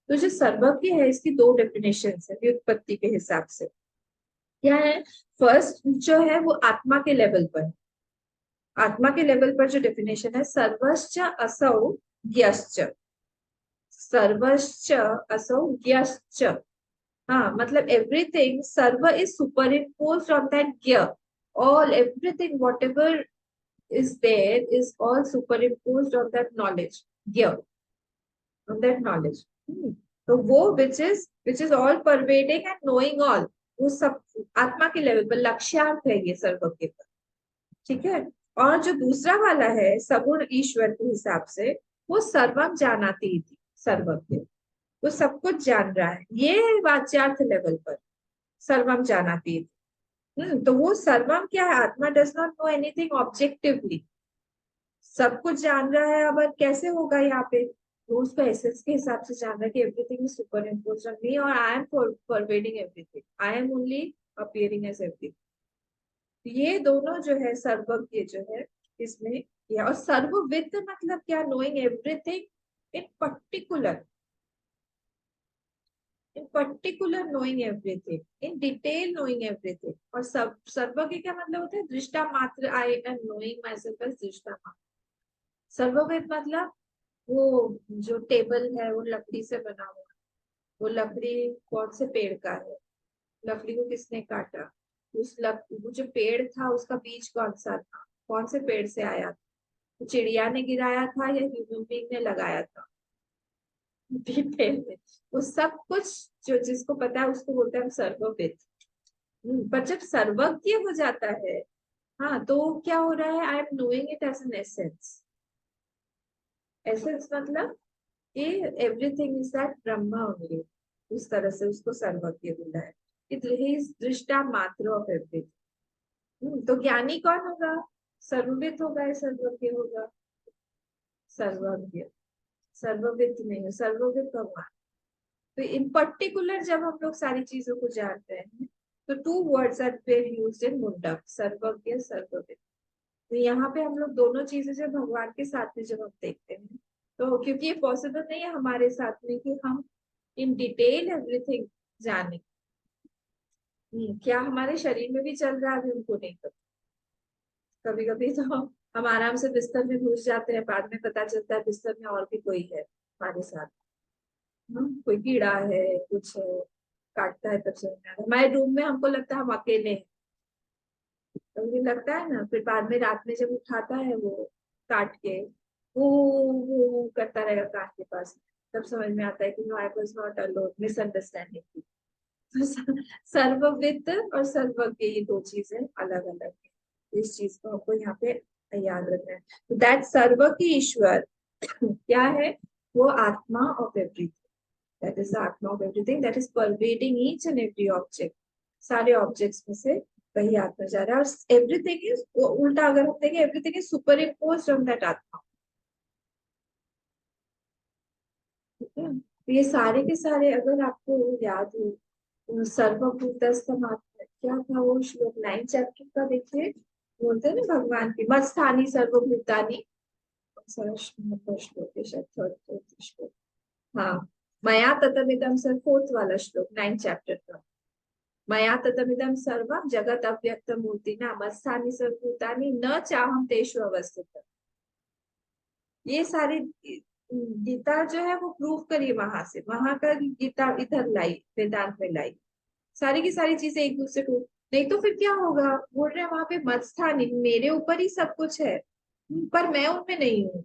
तो जो सर्वज्ञ है इसकी दो डेफिनेशन है व्युत्पत्ति के हिसाब से। क्या है, फर्स्ट जो है वो आत्मा के लेवल पर, आत्मा के लेवल पर जो डेफिनेशन है, सर्वश्च असौ ज्ञश्च। सर्वश्च असौ ज्ञश्च, हाँ, मतलब एवरीथिंग, सर्व is super impose on that ज्ञ। All everything what ever is there is all superimposed on that knowledge, yeah, on that knowledge. तो वो which is all pervading and knowing all, वो सब आत्मा के लेवल पर लक्ष्यार्थ है ये सर्वज्ञ का। ठीक है। और जो दूसरा वाला है सगुण ईश्वर के हिसाब से, वो सर्वम जानाती थी, सर्वज्ञ वो सब कुछ जान रहा है, ये वाच्यार्थ लेवल पर सर्वम जानाती थी। तो वो सर्वम क्या है, आत्मा does not know anything objectively, सब कुछ जान रहा है। अब कैसे होगा यहाँ पे, वो उसको एसेंस के हिसाब से जान रहा है कि everything is super imposed on me और I am pervading everything, I am only appearing as everything. ये दोनों जो है सर्वज्ञ जो है इसमें किया। और सर्वविद मतलब क्या, knowing everything in particular, in particular knowing everything, in detail knowing everything. और सब सर्वज्ञ क्या मतलब होता है, दृष्टा मात्र, I am knowing my self as दृष्टा मात्र। सर्वविद मतलब वो जो टेबल है वो लकड़ी से बना हुआ, वो लकड़ी कौन से पेड़ का है, लकड़ी को किसने काटा, वो जो पेड़ था उसका बीज कौन सा था, कौन से पेड़ से आया था, चिड़िया ने गिराया था या ह्यूमन बीइंग ने लगाया था, डिटेल में वो सब कुछ जो जिसको पता है उसको बोलते हैं हम सर्वविद। पर जब सर्वज्ञ हो जाता है, हाँ, तो क्या हो रहा है, I am knowing it as an essence. Essence मतलब कि everything is that Brahma only, उस तरह से उसको सर्वज्ञ बोला है। ही इज दृष्टा मात्र ऑफ एवरीथिंग। तो ज्ञानी कौन होगा, सर्वविद होगा या सर्वज्ञ होगा? सर्वज्ञ। सर्वविद नहीं है, सर्वविद भगवान। तो इन पर्टिकुलर जब हम लोग सारी चीजों को जानते हैं तो two words are were used in Mundak, सर्वज्ञ सर्वविद। तो यहाँ पे हम लोग दोनों चीजें जब भगवान के साथ में जब हम देखते हैं, तो क्योंकि ये पॉसिबल नहीं है हमारे साथ में कि हम इन डिटेल एवरीथिंग जाने। क्या हमारे शरीर में भी चल रहा है अभी हमको नहीं पता। कभी कभी तो हम आराम से बिस्तर में घुस जाते हैं, बाद में पता चलता है बिस्तर में और भी कोई है हमारे साथ। कोई कीड़ा है, कुछ है, काटता है, तब समझ में आता है। हमारे रूम में हमको लगता है हम अकेले हैं, तो मुझे लगता है ना, फिर बाद में रात में जब उठाता है वो काट के, वो करता रहेगा कान के पास, तब समझ में आता है कि no, I was not alone, misunderstanding थी। तो सर्वविद और सर्वज्ञ ये दो चीजें अलग अलग है। इस चीज को आपको यहाँ पे याद रखना है। तो दैट सर्व की ईश्वर क्या है? वो आत्मा of everything, that is the आत्मा of everything, that is pervading each and every object. सारे ऑब्जेक्ट्स में से वही आत्मा जा रहा है। और एवरीथिंग इज, उल्टा अगर हम देखें, everything is super imposed on that आत्मा। ठीक है, तो ये सारे के सारे अगर आपको याद हो, सर्वभूतस्थमात्मा, क्या था वो श्लोक 9 चैप्टर का? देखिए, बोलते हैं ना भगवान की मत्स्थानी सर्वभूतानि, श्लोक है शायद, थर्ड श्लोक। हाँ, मया ततमिदम सर, फोर्थ वाला श्लोक 9 चैप्टर का। मया ततमिदम सर्वम जगत अव्यक्त मूर्ति न मत्स्थानि सर्वभूतानि न चाहम तेषु अवस्थित। ये सारी गीता जो है वो प्रूव करी वहां से, वहां का गीता इधर लाई, वेदांत में लाई। सारी की सारी चीजें एक दूसरे को, नहीं तो फिर क्या होगा? बोल रहे हैं वहां पे मत्स्थानी, मेरे ऊपर ही सब कुछ है, पर मैं उनमें नहीं हूँ।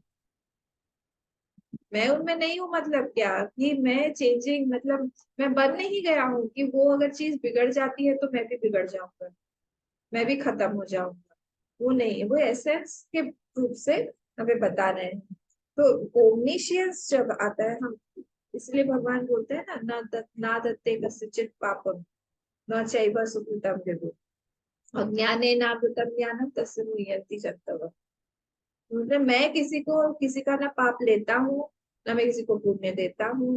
मैं उनमें नहीं हूँ मतलब क्या, कि मैं चेंजिंग, मतलब मैं बन नहीं गया हूँ कि वो अगर चीज बिगड़ जाती है तो मैं भी बिगड़ जाऊंगा, मैं भी खत्म हो जाऊंगा। वो नहीं है, वो एसेंस के रूप से हमें बता रहे हैं। तो ओमनिशियंस जब आता है, हम इसलिए भगवान बोलते हैं ना, ना दत्ते कस्यचित् पापम न चैव सुकृतम विभुः अज्ञानेनावृतम ज्ञानम तस्य मुह्यन्ति जन्तवः। मतलब मैं किसी को, किसी का ना पाप लेता हूँ, ना मैं किसी को पुण्य देता हूँ।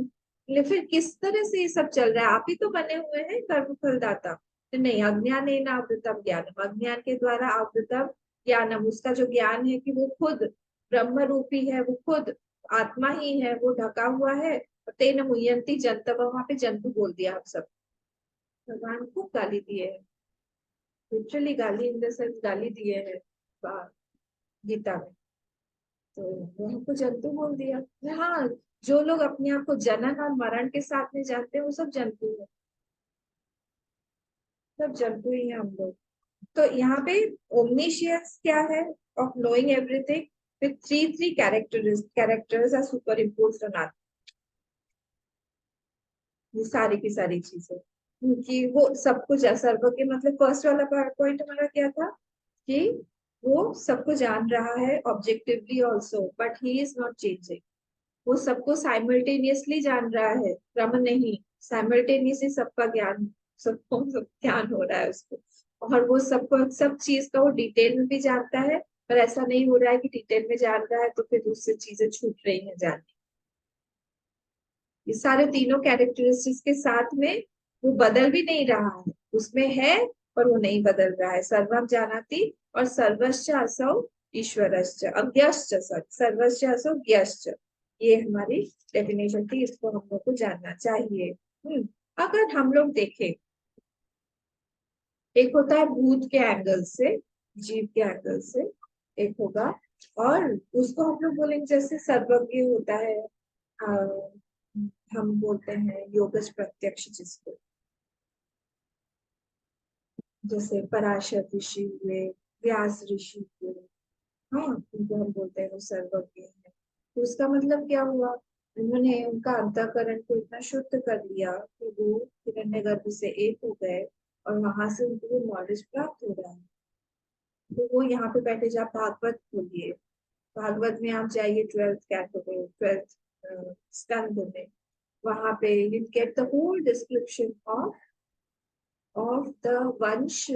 लेकिन फिर किस तरह से ये सब चल रहा है? आप ही तो बने हुए हैं कर्म फलदाता। तो नहीं, अज्ञानेनावृतम ज्ञानम, अज्ञान के द्वारा आवृतम ज्ञानम, उसका जो ज्ञान है कि वो खुद ब्रह्म रूपी है, वो खुद आत्मा ही है, वो ढका हुआ है। तेन मुह्यन्ति जंतव, वहां पे जंतु बोल दिया आप सब। भगवान खूब गाली दिए है, लिटरली गाली इन द सेंस गाली दिए है गीता में। तो वहां को जंतु बोल दिया। हाँ, जो लोग अपने आप को जनन और मरण के साथ में जानते हैं वो सब जंतु है, सब जंतु ही है हम लोग। तो यहाँ पे ओमनिशियंस क्या है? Of knowing everything with three three characters are super imposed on atma. ये सारी की सारी चीजें, क्योंकि वो सब कुछ सर्व के, मतलब फर्स्ट वाला पॉइंट हमारा क्या था कि वो सबको जान रहा है objectively also, but he is not changing. वो सबको साइमल्टेनियसली जान रहा है, क्रम नहीं, साइमल्टेनियसली सबका ज्ञान, सबको सब ज्ञान हो रहा है उसको। और वो सबको सब चीज का वो डिटेल में भी जानता है, पर ऐसा नहीं हो रहा है कि डिटेल में जान रहा है तो फिर उससे चीजें छूट रही हैं जानने। ये सारे तीनों कैरेक्टरिस्टिक्स के साथ में वो बदल भी नहीं रहा है, उसमें है पर वो नहीं बदल रहा है। सर्वम जानाति और सर्वश्च असौ ईश्वरश्च अज्ञश्च, सर्वश्च असौ ज्ञश्च, ये हमारी डेफिनेशन थी, इसको हम लोग को जानना चाहिए। अगर हम लोग देखें, एक होता है भूत के एंगल से, जीव के एंगल से एक होगा, और उसको हम लोग बोलेंगे जैसे सर्वज्ञ होता है, हम बोलते हैं योगज प्रत्यक्ष जिसको, जैसे पराशर ऋषि हुए, व्यास ऋषि हुए, हाँ उनको हम बोलते हैं वो सर्वज्ञ है। तो उसका मतलब क्या हुआ? उन्होंने उनका अंतःकरण को इतना शुद्ध कर लिया कि वो हिरण्यगर्भ से एक हो गए, और वहां से उनको वो नॉलेज प्राप्त हो रहा है। तो वो यहाँ पे बैठे, जब भागवत खोलिए, भागवत में आप जाइए 12th कैंटो में, 12th स्कंद में, वहां पे you get the whole description of the Vansh,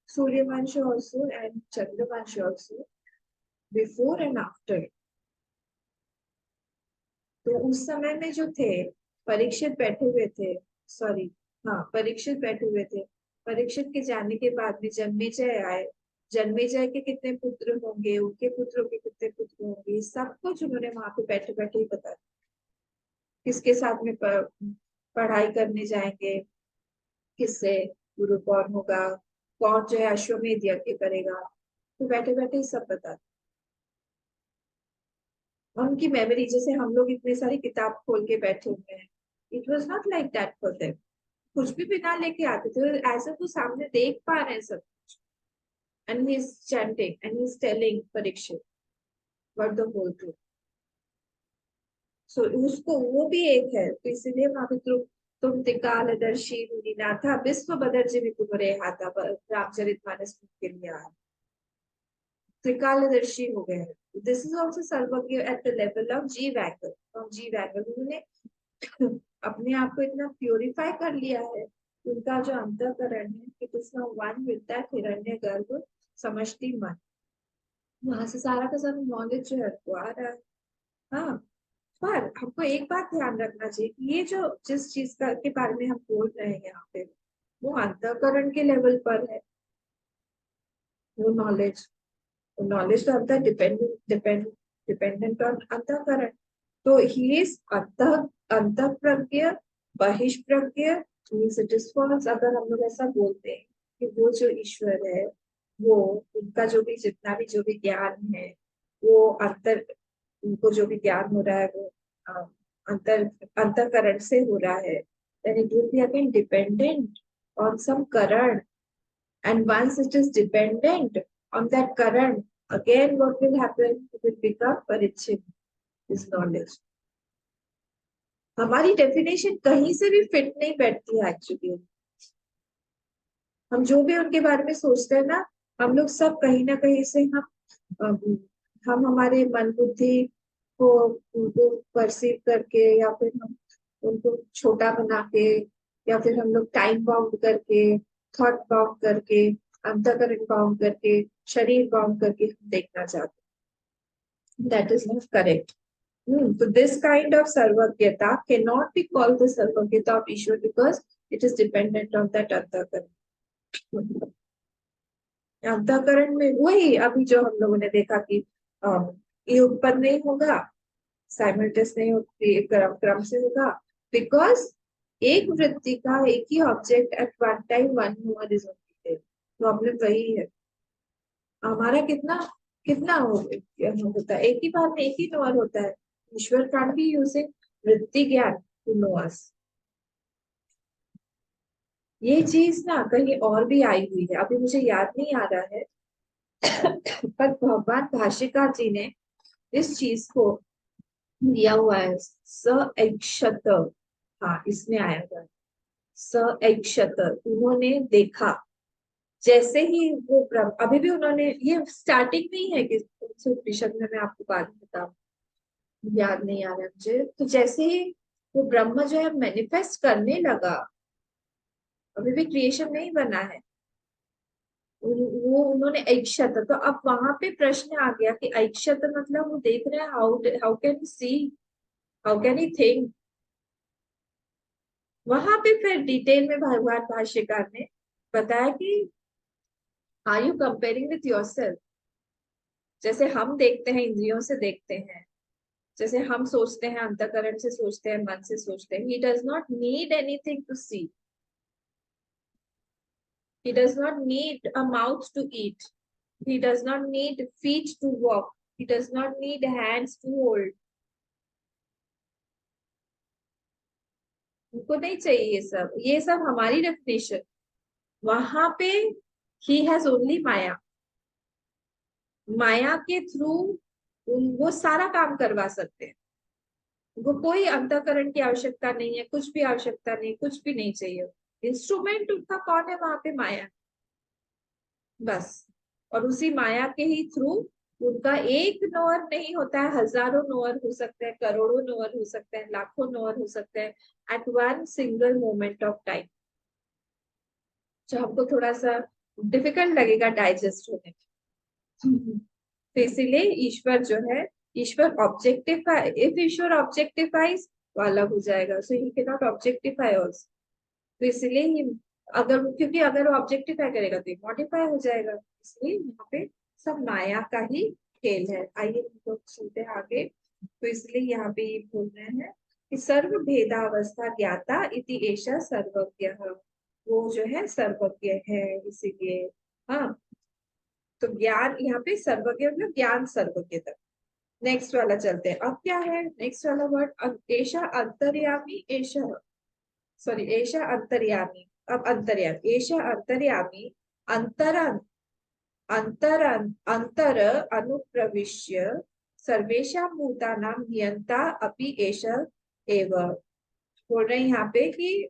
Surya Vansh also and Chandra Vansh also. Before and after. तो उस समय में जो थे, परीक्षित बैठे हुए थे, सॉरी, हाँ परीक्षित बैठे हुए थे। परीक्षित के जाने के बाद में जन्मेजय आए। जन्मेजय के कितने पुत्र होंगे, उनके पुत्रों के कितने पुत्र होंगे, सब कुछ उन्होंने वहां पे बैठे बैठे ही बताया। किसके साथ में पढ़ाई करने जाएंगे, किससे गुरु कौन होगा, कौन जो है अश्वमेध यज्ञ करेगा, तो बैठे बैठे ही सब बता। और उनकी मेमोरी, जैसे हम लोग इतने सारी किताब खोल के बैठे हुए हैं, it was not like that for them. कुछ भी बिना लेके आते थे, ऐसा तो सामने देख पा रहे हैं सब। And he is chanting and he is telling Parikshit what the whole truth. So उसको वो भी एक है, तो इसीलिए वहां पे तुम त्रिकालदर्शी मुनिनाथा विश्व बदर्जी भी तुम्हारे हाथा रामचरितमानस के लिए आया। त्रिकालदर्शी हो गए हैं। दिस इज ऑल्सो सर्वज्ञ एट द लेवल ऑफ जी वैगल। फ्रॉम जी वैगल उन्होंने अपने आप को इतना प्योरीफाई कर लिया है, उनका जो अंतःकरण है, it is now one with that हिरण्य गर्भ समष्टि मन। वहां से सारा का सारा नॉलेज जो है वो आ रहा है। हाँ, पर हमको एक बात ध्यान रखना चाहिए कि ये जो जिस चीज का के बारे में हम बोल रहे हैं यहाँ पे, वो अंतःकरण के लेवल पर है। वो नॉलेज, नॉलेज तो अंतर डिपेंडेंट ऑन अंतःकरण। तो ही इज अंत प्रज्ञ, बहिष्प्रज्ञ मीन्स इट इज फॉल्स। अगर हम लोग ऐसा बोलते हैं कि वो जो ईश्वर है, वो उनका जो भी जितना भी जो भी ज्ञान है, वो अंतर, उनको जो भी ज्ञान हो रहा है वो अ, अंतर अंतःकरण से हो रहा है, then it will be again dependent on some current, and once it is dependent on that current, again what will happen, it will become परिचिन, is knowledge। हमारी डेफिनेशन कहीं से भी फिट नहीं बैठती है एक्चुअली। हम जो भी उनके बारे में सोचते हैं ना, हम लोग सब कहीं ना कहीं से हम हमारे मन बुद्धि को उनको परसीव करके, या फिर हम उनको छोटा बना के, या फिर हम लोग टाइम बाउंड करके, थॉट बाउंड करके, अंतःकरण बाउंड करके, शरीर बाउंड करके हम देखना चाहते हैं। That is not correct. So this kind of sarvagyata cannot be called the sarvagyata of Ishwar because it is dependent on that अंतःकरण। अंतःकरण में वही अभी जो हम लोगों ने देखा कि ये उत्पन्न नहीं होगा, साइमल्टेनियस नहीं होती, क्रम क्रम से होगा, बिकॉज एक वृत्ति का एक ही object at one time one knower is only. Problem वही है। हमारा कितना कितना होता है, एक ही बार में एक ही नोअर होता है। ईश्वर कांट बी यूजिंग वृत्ति ज्ञान टू नो अस। ये चीज ना कहीं और भी आई हुई है, अभी मुझे याद नहीं आ रहा है। पर भगवान भाष्यकार जी ने इस चीज को दिया हुआ है, स ऐक्षत। हाँ, इसमें आया हुआ है स ऐक्षत। उन्होंने देखा, जैसे ही वो अभी भी उन्होंने, ये स्टार्टिंग में ही है कि उपनिषद में, मैं आपको बाद में बताऊं, याद नहीं आ रहा मुझे। तो जैसे ही वो ब्रह्म जो है मैनिफेस्ट करने लगा, अभी भी क्रिएशन नहीं बना है, वो उन्होंने ऐक्षत। तो अब वहां पे प्रश्न आ गया कि ऐक्षत मतलब वो देख रहे हैं, how how can see, how can he think. वहां पे फिर डिटेल में भगवान भाष्यकार ने बताया कि are you comparing with yourself. जैसे हम देखते हैं, इंद्रियों से देखते हैं, जैसे हम सोचते हैं, अंतःकरण से सोचते हैं, मन से सोचते हैं, he does not need anything to see, he does not need a mouth to eat, he does not need feet to walk, he does not need hands to hold। उनको नहीं चाहिए ये सब, ये सब हमारी डेफिनेशन। वहां पे ही हैज ओनली माया, माया के थ्रू वो सारा काम करवा सकते हैं। वो कोई अंतःकरण की आवश्यकता नहीं है, कुछ भी आवश्यकता नहीं, कुछ भी नहीं चाहिए। इंस्ट्रूमेंट उनका कौन है वहां पे? माया, बस। और उसी माया के ही थ्रू उनका एक नोअर नहीं होता है, हजारों नोअर हो सकते हैं, करोड़ों नोअर हो सकते हैं, लाखों नोअर हो सकते हैं at one single moment of time, जो हमको थोड़ा सा डिफिकल्ट लगेगा डाइजेस्ट होने में। तो इसीलिए ईश्वर जो है, ईश्वर ऑब्जेक्टिफाई, इफ ईश्वर ऑब्जेक्टिफाइज तो अलग हो जाएगा, so he can not objectify also. तो इसलिए ही, अगर क्योंकि अगर वो ऑब्जेक्टिफाई करेगा तो मॉडिफाई हो जाएगा, इसलिए यहाँ पे सब माया का ही खेल है। आइए हम लोग सुनते हैं आगे। तो इसलिए यहाँ पे ये बोल रहे हैं कि सर्व भेदावस्था ज्ञाता इति एषा सर्वज्ञ, वो जो है सर्वज्ञ है, इसीलिए। हाँ, तो ज्ञान यहाँ पे सर्वज्ञ मतलब ज्ञान सर्वज्ञ तक। नेक्स्ट वाला चलते हैं, अब क्या है नेक्स्ट वाला वर्ड, एषा अंतर्यामी, एषा, सॉरी एषा अंतर्यामी, अब अंतर्यामी, एषा अंतर्यामी, अंतर अंतर अंतर अनुप्रविश्य सर्वेषां भूतानां नियंता अपि एष एव। बोल रहे हैं यहाँ पे कि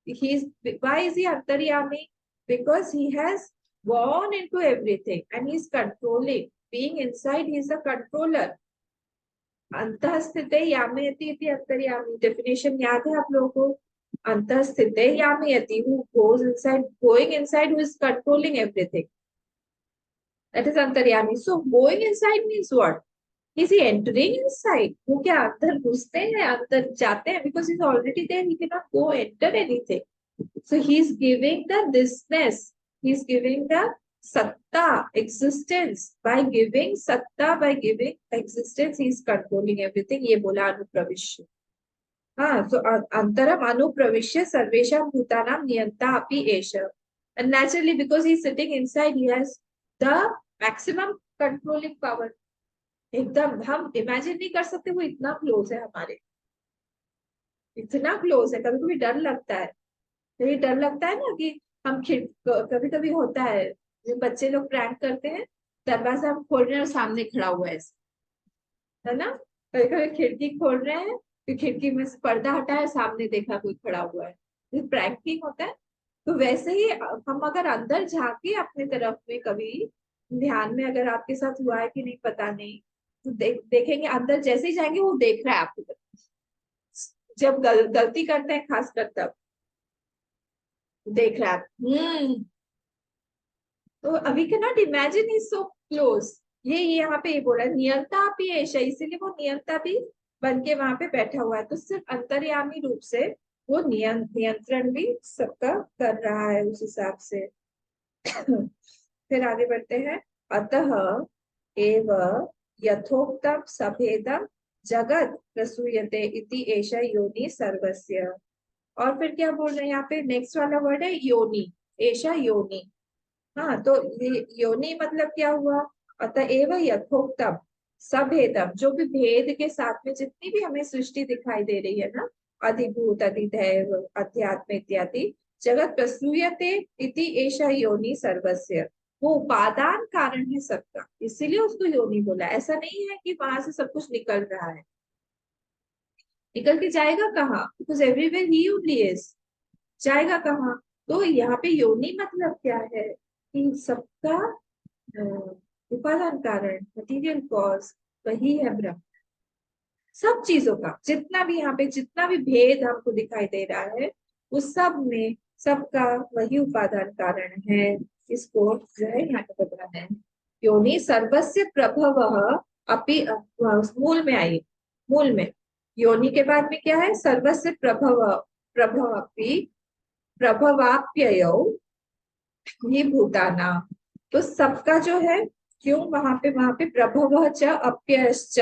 he is, why is he अंतर्यामी? Because he has gone into everything and he is controlling, being inside he is a controller। अंतः स्थिते यामयति इति अंतर्यामी, डेफिनेशन याद है आप लोगों को? अंतः स्थिते यामयति, who goes inside, going inside, who is controlling everything, that is अंतर्यामी। So going inside means what? Is he entering inside? वो क्या अंदर घुसते हैं, अंदर जाते हैं? Because he's already there, he cannot go enter anything. So he's giving the thisness, he's giving the satta, existence, by giving satta, by giving existence, he is controlling everything। ये बोला अनुप्रविश्य। हाँ, तो अंतरम अनुप्रविश्य सर्वेषां भूतानां नियंता अपि एष। And naturally, because he's sitting inside, he has the maximum controlling power। एकदम हम इमेजिन नहीं कर सकते, वो इतना क्लोज है हमारे, इतना क्लोज है। कभी कभी डर लगता है, कभी डर लगता है ना कि हम कभी कभी होता है, जो बच्चे लोग प्रैंक करते हैं, दरवाजा हम खोल रहे हैं और सामने खड़ा हुआ है ना? कभी कभी खिड़की खोल रहे हैं, फिर खिड़की में से पर्दा हटा है, सामने देखा कोई खड़ा हुआ है, ये प्रैंकिंग होता है। तो वैसे ही हम अगर अंदर झांके अपने तरफ में, कभी ध्यान में अगर आपके साथ हुआ है कि नहीं पता नहीं, तो देखेंगे अंदर जैसे ही जाएंगे वो देख रहा है आपकी तरफ। जब गलती करते हैं खासकर तब देख रहा है। तो अभी can not imagine is so close. ये यहाँ पे ये बोला नियंता भी ऐसा, इसीलिए वो नियंता भी बन के वहां पे बैठा हुआ है। तो सिर्फ अंतर्यामी रूप से वो नियंत्रण भी सबका कर रहा है उस हिसाब से। फिर आगे बढ़ते हैं। अतः एव यथोक्तम सभेदम जगत प्रसूयते इति एषा योनि सर्वस्य। और फिर क्या बोल रहे हैं यहाँ पे, नेक्स्ट वाला वर्ड है योनि, एषा योनि। हाँ, तो ये योनि मतलब क्या हुआ? अतएव यथोक्तम सभेदम, जो भी भेद के साथ में जितनी भी हमें सृष्टि दिखाई दे रही है ना, अधिभूत अधिदैव अध्यात्म इत्यादि, जगत प्रसूयते इति एषा योनि सर्वस्य, वो उपादान कारण है सबका, इसीलिए उसको योनि बोला। ऐसा नहीं है कि वहां से सब कुछ निकल रहा है, निकल के जाएगा कहाँ? Because everywhere he only is, जाएगा कहाँ? तो यहाँ पे योनि मतलब क्या है? इन सबका उपादान कारण, मटीरियल कॉज वही है ब्रह्म। सब चीजों का जितना भी यहाँ पे जितना भी भेद हमको दिखाई दे रहा है, उस सब में सबका वही उपादान कारण है। इसको जो है यहाँ पे बताना है। योनि सर्वस्य प्रभव अपि, मूल में आई, मूल में योनि के बाद में क्या है? सर्वस्य प्रभव, प्रभव अपि प्रभवाप्ययौ ही भूताना। तो सबका जो है, क्यों वहां पे प्रभव च अप्ययश्च,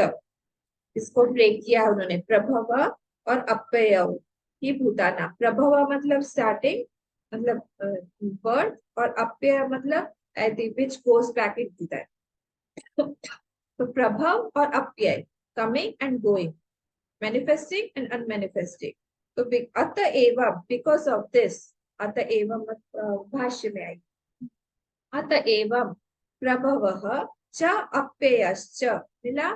इसको ब्रेक किया है उन्होंने, प्रभव और अप्यय ही भूताना। प्रभव मतलब स्टार्टिंग, मतलब बर्थ, और अप्यय मतलब which goes back in that. तो प्रभव और अप्यय, coming and going, manifesting and unmanifesting. तो अतएव, बिकॉज ऑफ दिस, अतएव भाष्य में आई, अतएव प्रभवः च अप्ययश्च, मिला?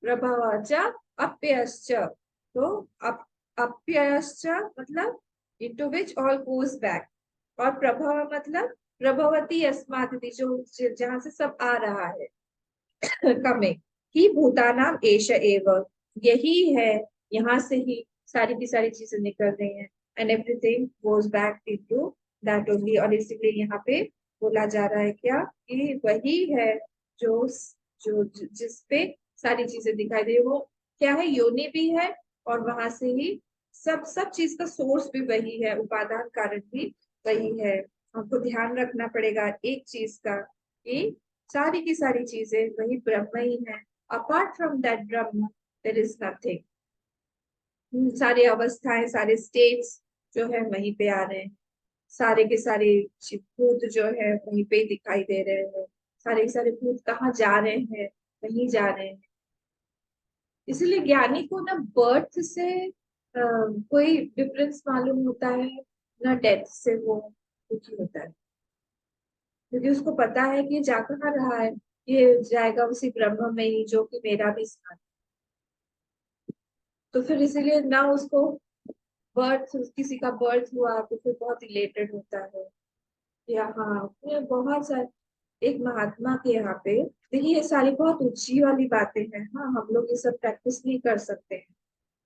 प्रभव च अप्ययश्च, तो अप्ययश्च मतलब into which all goes back, और प्रभव मतलब प्रभवती अस्मात्, जो जहां से सब आ रहा है, कमिंग, ही भूतानाम एष एव, यही है, यहाँ से ही सारी की सारी चीजें निकल रही हैं, and everything goes back into that only. और इसीलिए यहाँ पे बोला जा रहा है क्या, कि वही है जो जो जिसपे सारी चीजें दिखाई दे, वो क्या है, योनि भी है, और वहां से ही सब चीज का सोर्स भी वही है, उपादान कारण भी वही है। हमको ध्यान रखना पड़ेगा एक चीज का, कि सारी की सारी चीजें वही ब्रह्म ही है। Apart from that Brahma there is nothing. सारी अवस्थाएं, सारे स्टेट्स जो है वहीं पे आ रहे हैं, सारे के सारे भूत जो है वहीं पे ही दिखाई दे रहे हैं। सारे के सारे भूत कहाँ जा रहे हैं, वहीं जा रहे हैं। इसलिए ज्ञानी को ना बर्थ से कोई डिफरेंस मालूम होता है, ना डेथ से वो दुखी होता है, क्योंकि उसको पता है कि ये जा कहाँ रहा है, ये जाएगा उसी ब्रह्म में ही जो कि मेरा भी स्थान। तो फिर इसीलिए ना उसको बर्थ, किसी का बर्थ हुआ तो फिर बहुत इलेटेड होता है। या हाँ, ये बहुत सारे, एक महात्मा के यहाँ पे, देखिए ये सारी बहुत ऊंची वाली बातें हैं, हाँ हम लोग ये सब प्रैक्टिस नहीं कर सकते हैं।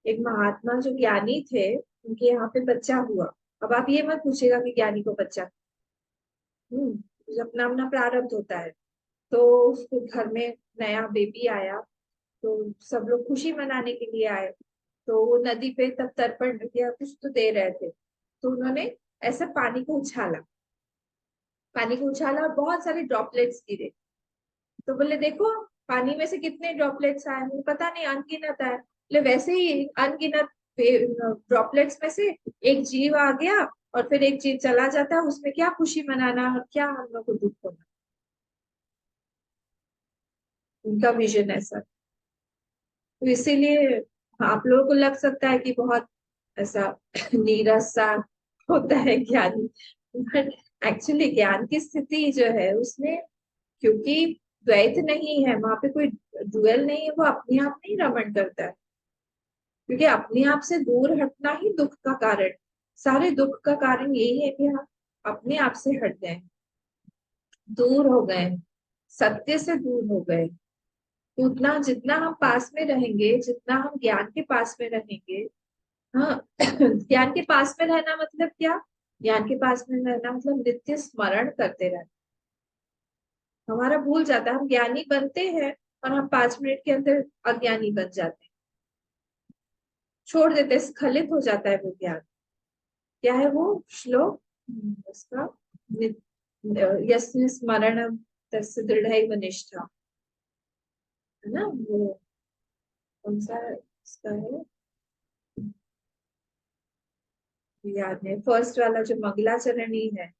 एक महात्मा जो ज्ञानी थे, उनके यहाँ पे बच्चा हुआ। अब आप ये मत पूछेगा कि ज्ञानी को बच्चा, अपना अपना प्रारब्ध होता है। तो उसको घर में नया बेबी आया, तो सब लोग खुशी मनाने के लिए आए। तो वो नदी पे तब तर्पण या कुछ तो दे रहे थे, तो उन्होंने ऐसा पानी को उछाला और बहुत सारे ड्रॉपलेट्स गिरे। तो बोले देखो, पानी में से कितने ड्रॉपलेट्स आए, मुझे पता नहीं, अनगिनत आए। बोले वैसे ही अनगिनत ड्रॉपलेट्स में से एक जीव आ गया, और फिर एक जीव चला जाता है, उसमें क्या खुशी मनाना और क्या हम लोग को दुख होना। उनका विजन ऐसा। तो इसीलिए आप लोगों को लग सकता है कि बहुत ऐसा नीरस सा होता है ज्ञानी, बट एक्चुअली ज्ञान की स्थिति जो है उसमें, क्योंकि द्वैत नहीं है वहां पे, कोई डुअल नहीं है, वो अपने आप नहीं रमण करता है। क्योंकि अपने आप से दूर हटना ही दुख का कारण, सारे दुख का कारण यही है कि हम अपने आप से हट गए, दूर हो गए, सत्य से दूर हो गए। तो उतना जितना हम पास में रहेंगे, जितना हम ज्ञान के पास में रहेंगे, हाँ ज्ञान के पास में रहना मतलब क्या, ज्ञान के पास में रहना मतलब नित्य स्मरण करते रहना। हमारा भूल जाता है, हम ज्ञानी बनते हैं और हम 5 मिनट के अंदर अज्ञानी बन जाते हैं, छोड़ देते हैं, स्खलित हो जाता है वो ज्ञान। क्या है वो श्लोक, उसका यस्मिन् स्मरणं तस्य दृढ़ैव निष्ठा, है ना वो, कौन सा इसका है, याद नहीं, फर्स्ट वाला जो मंगलाचरणी है,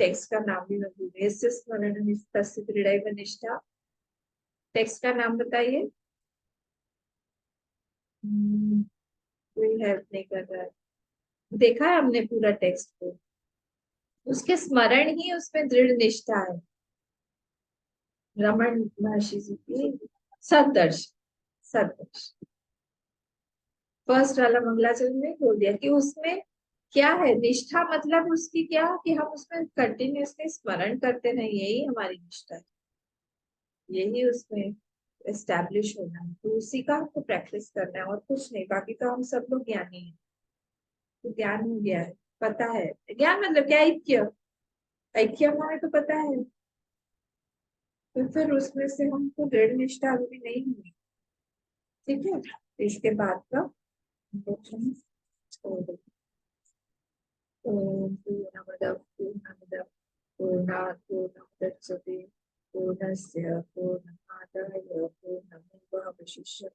टेक्स्ट का नाम भी मैं भूल गई, यस्य स्मरणं तस्य दृढ़ैव निष्ठा। टेक्स्ट का नाम बताइए। कोई हेल्प नहीं कर रहा है, देखा है हमने पूरा टेक्स्ट को, उसके स्मरण ही उसमें दृढ़ निष्ठा है। रमन महर्षि जी की सदर्श, सदर्श फर्स्ट वाला मंगलाचरण में बोल दिया कि उसमें क्या है निष्ठा, मतलब उसकी क्या, कि हम उसमें कंटिन्यूअसली स्मरण करते रहे, यही हमारी निष्ठा है, यही उसमें एस्टैब्लिश होना है। तो उसी का हमको प्रैक्टिस करना है और कुछ नहीं, बाकी तो हम सब लोग ज्ञानी हैं। तो ज्ञान हो गया है, पता है, ज्ञान मतलब क्या, ऐक्य, ऐक्य हमें तो पता है। तो फिर उसमें से हमको दृढ़ निष्ठा अभी भी नहीं हुई। ठीक है, तो इसके बाद का हम छोड़ देंगे। ओम पूर्णमदः पूर्णमिदं पूर्णात् पूर्णमुदच्यते पूर्णस्य पूर्णमादाय पूर्णमेवावशिष्यते।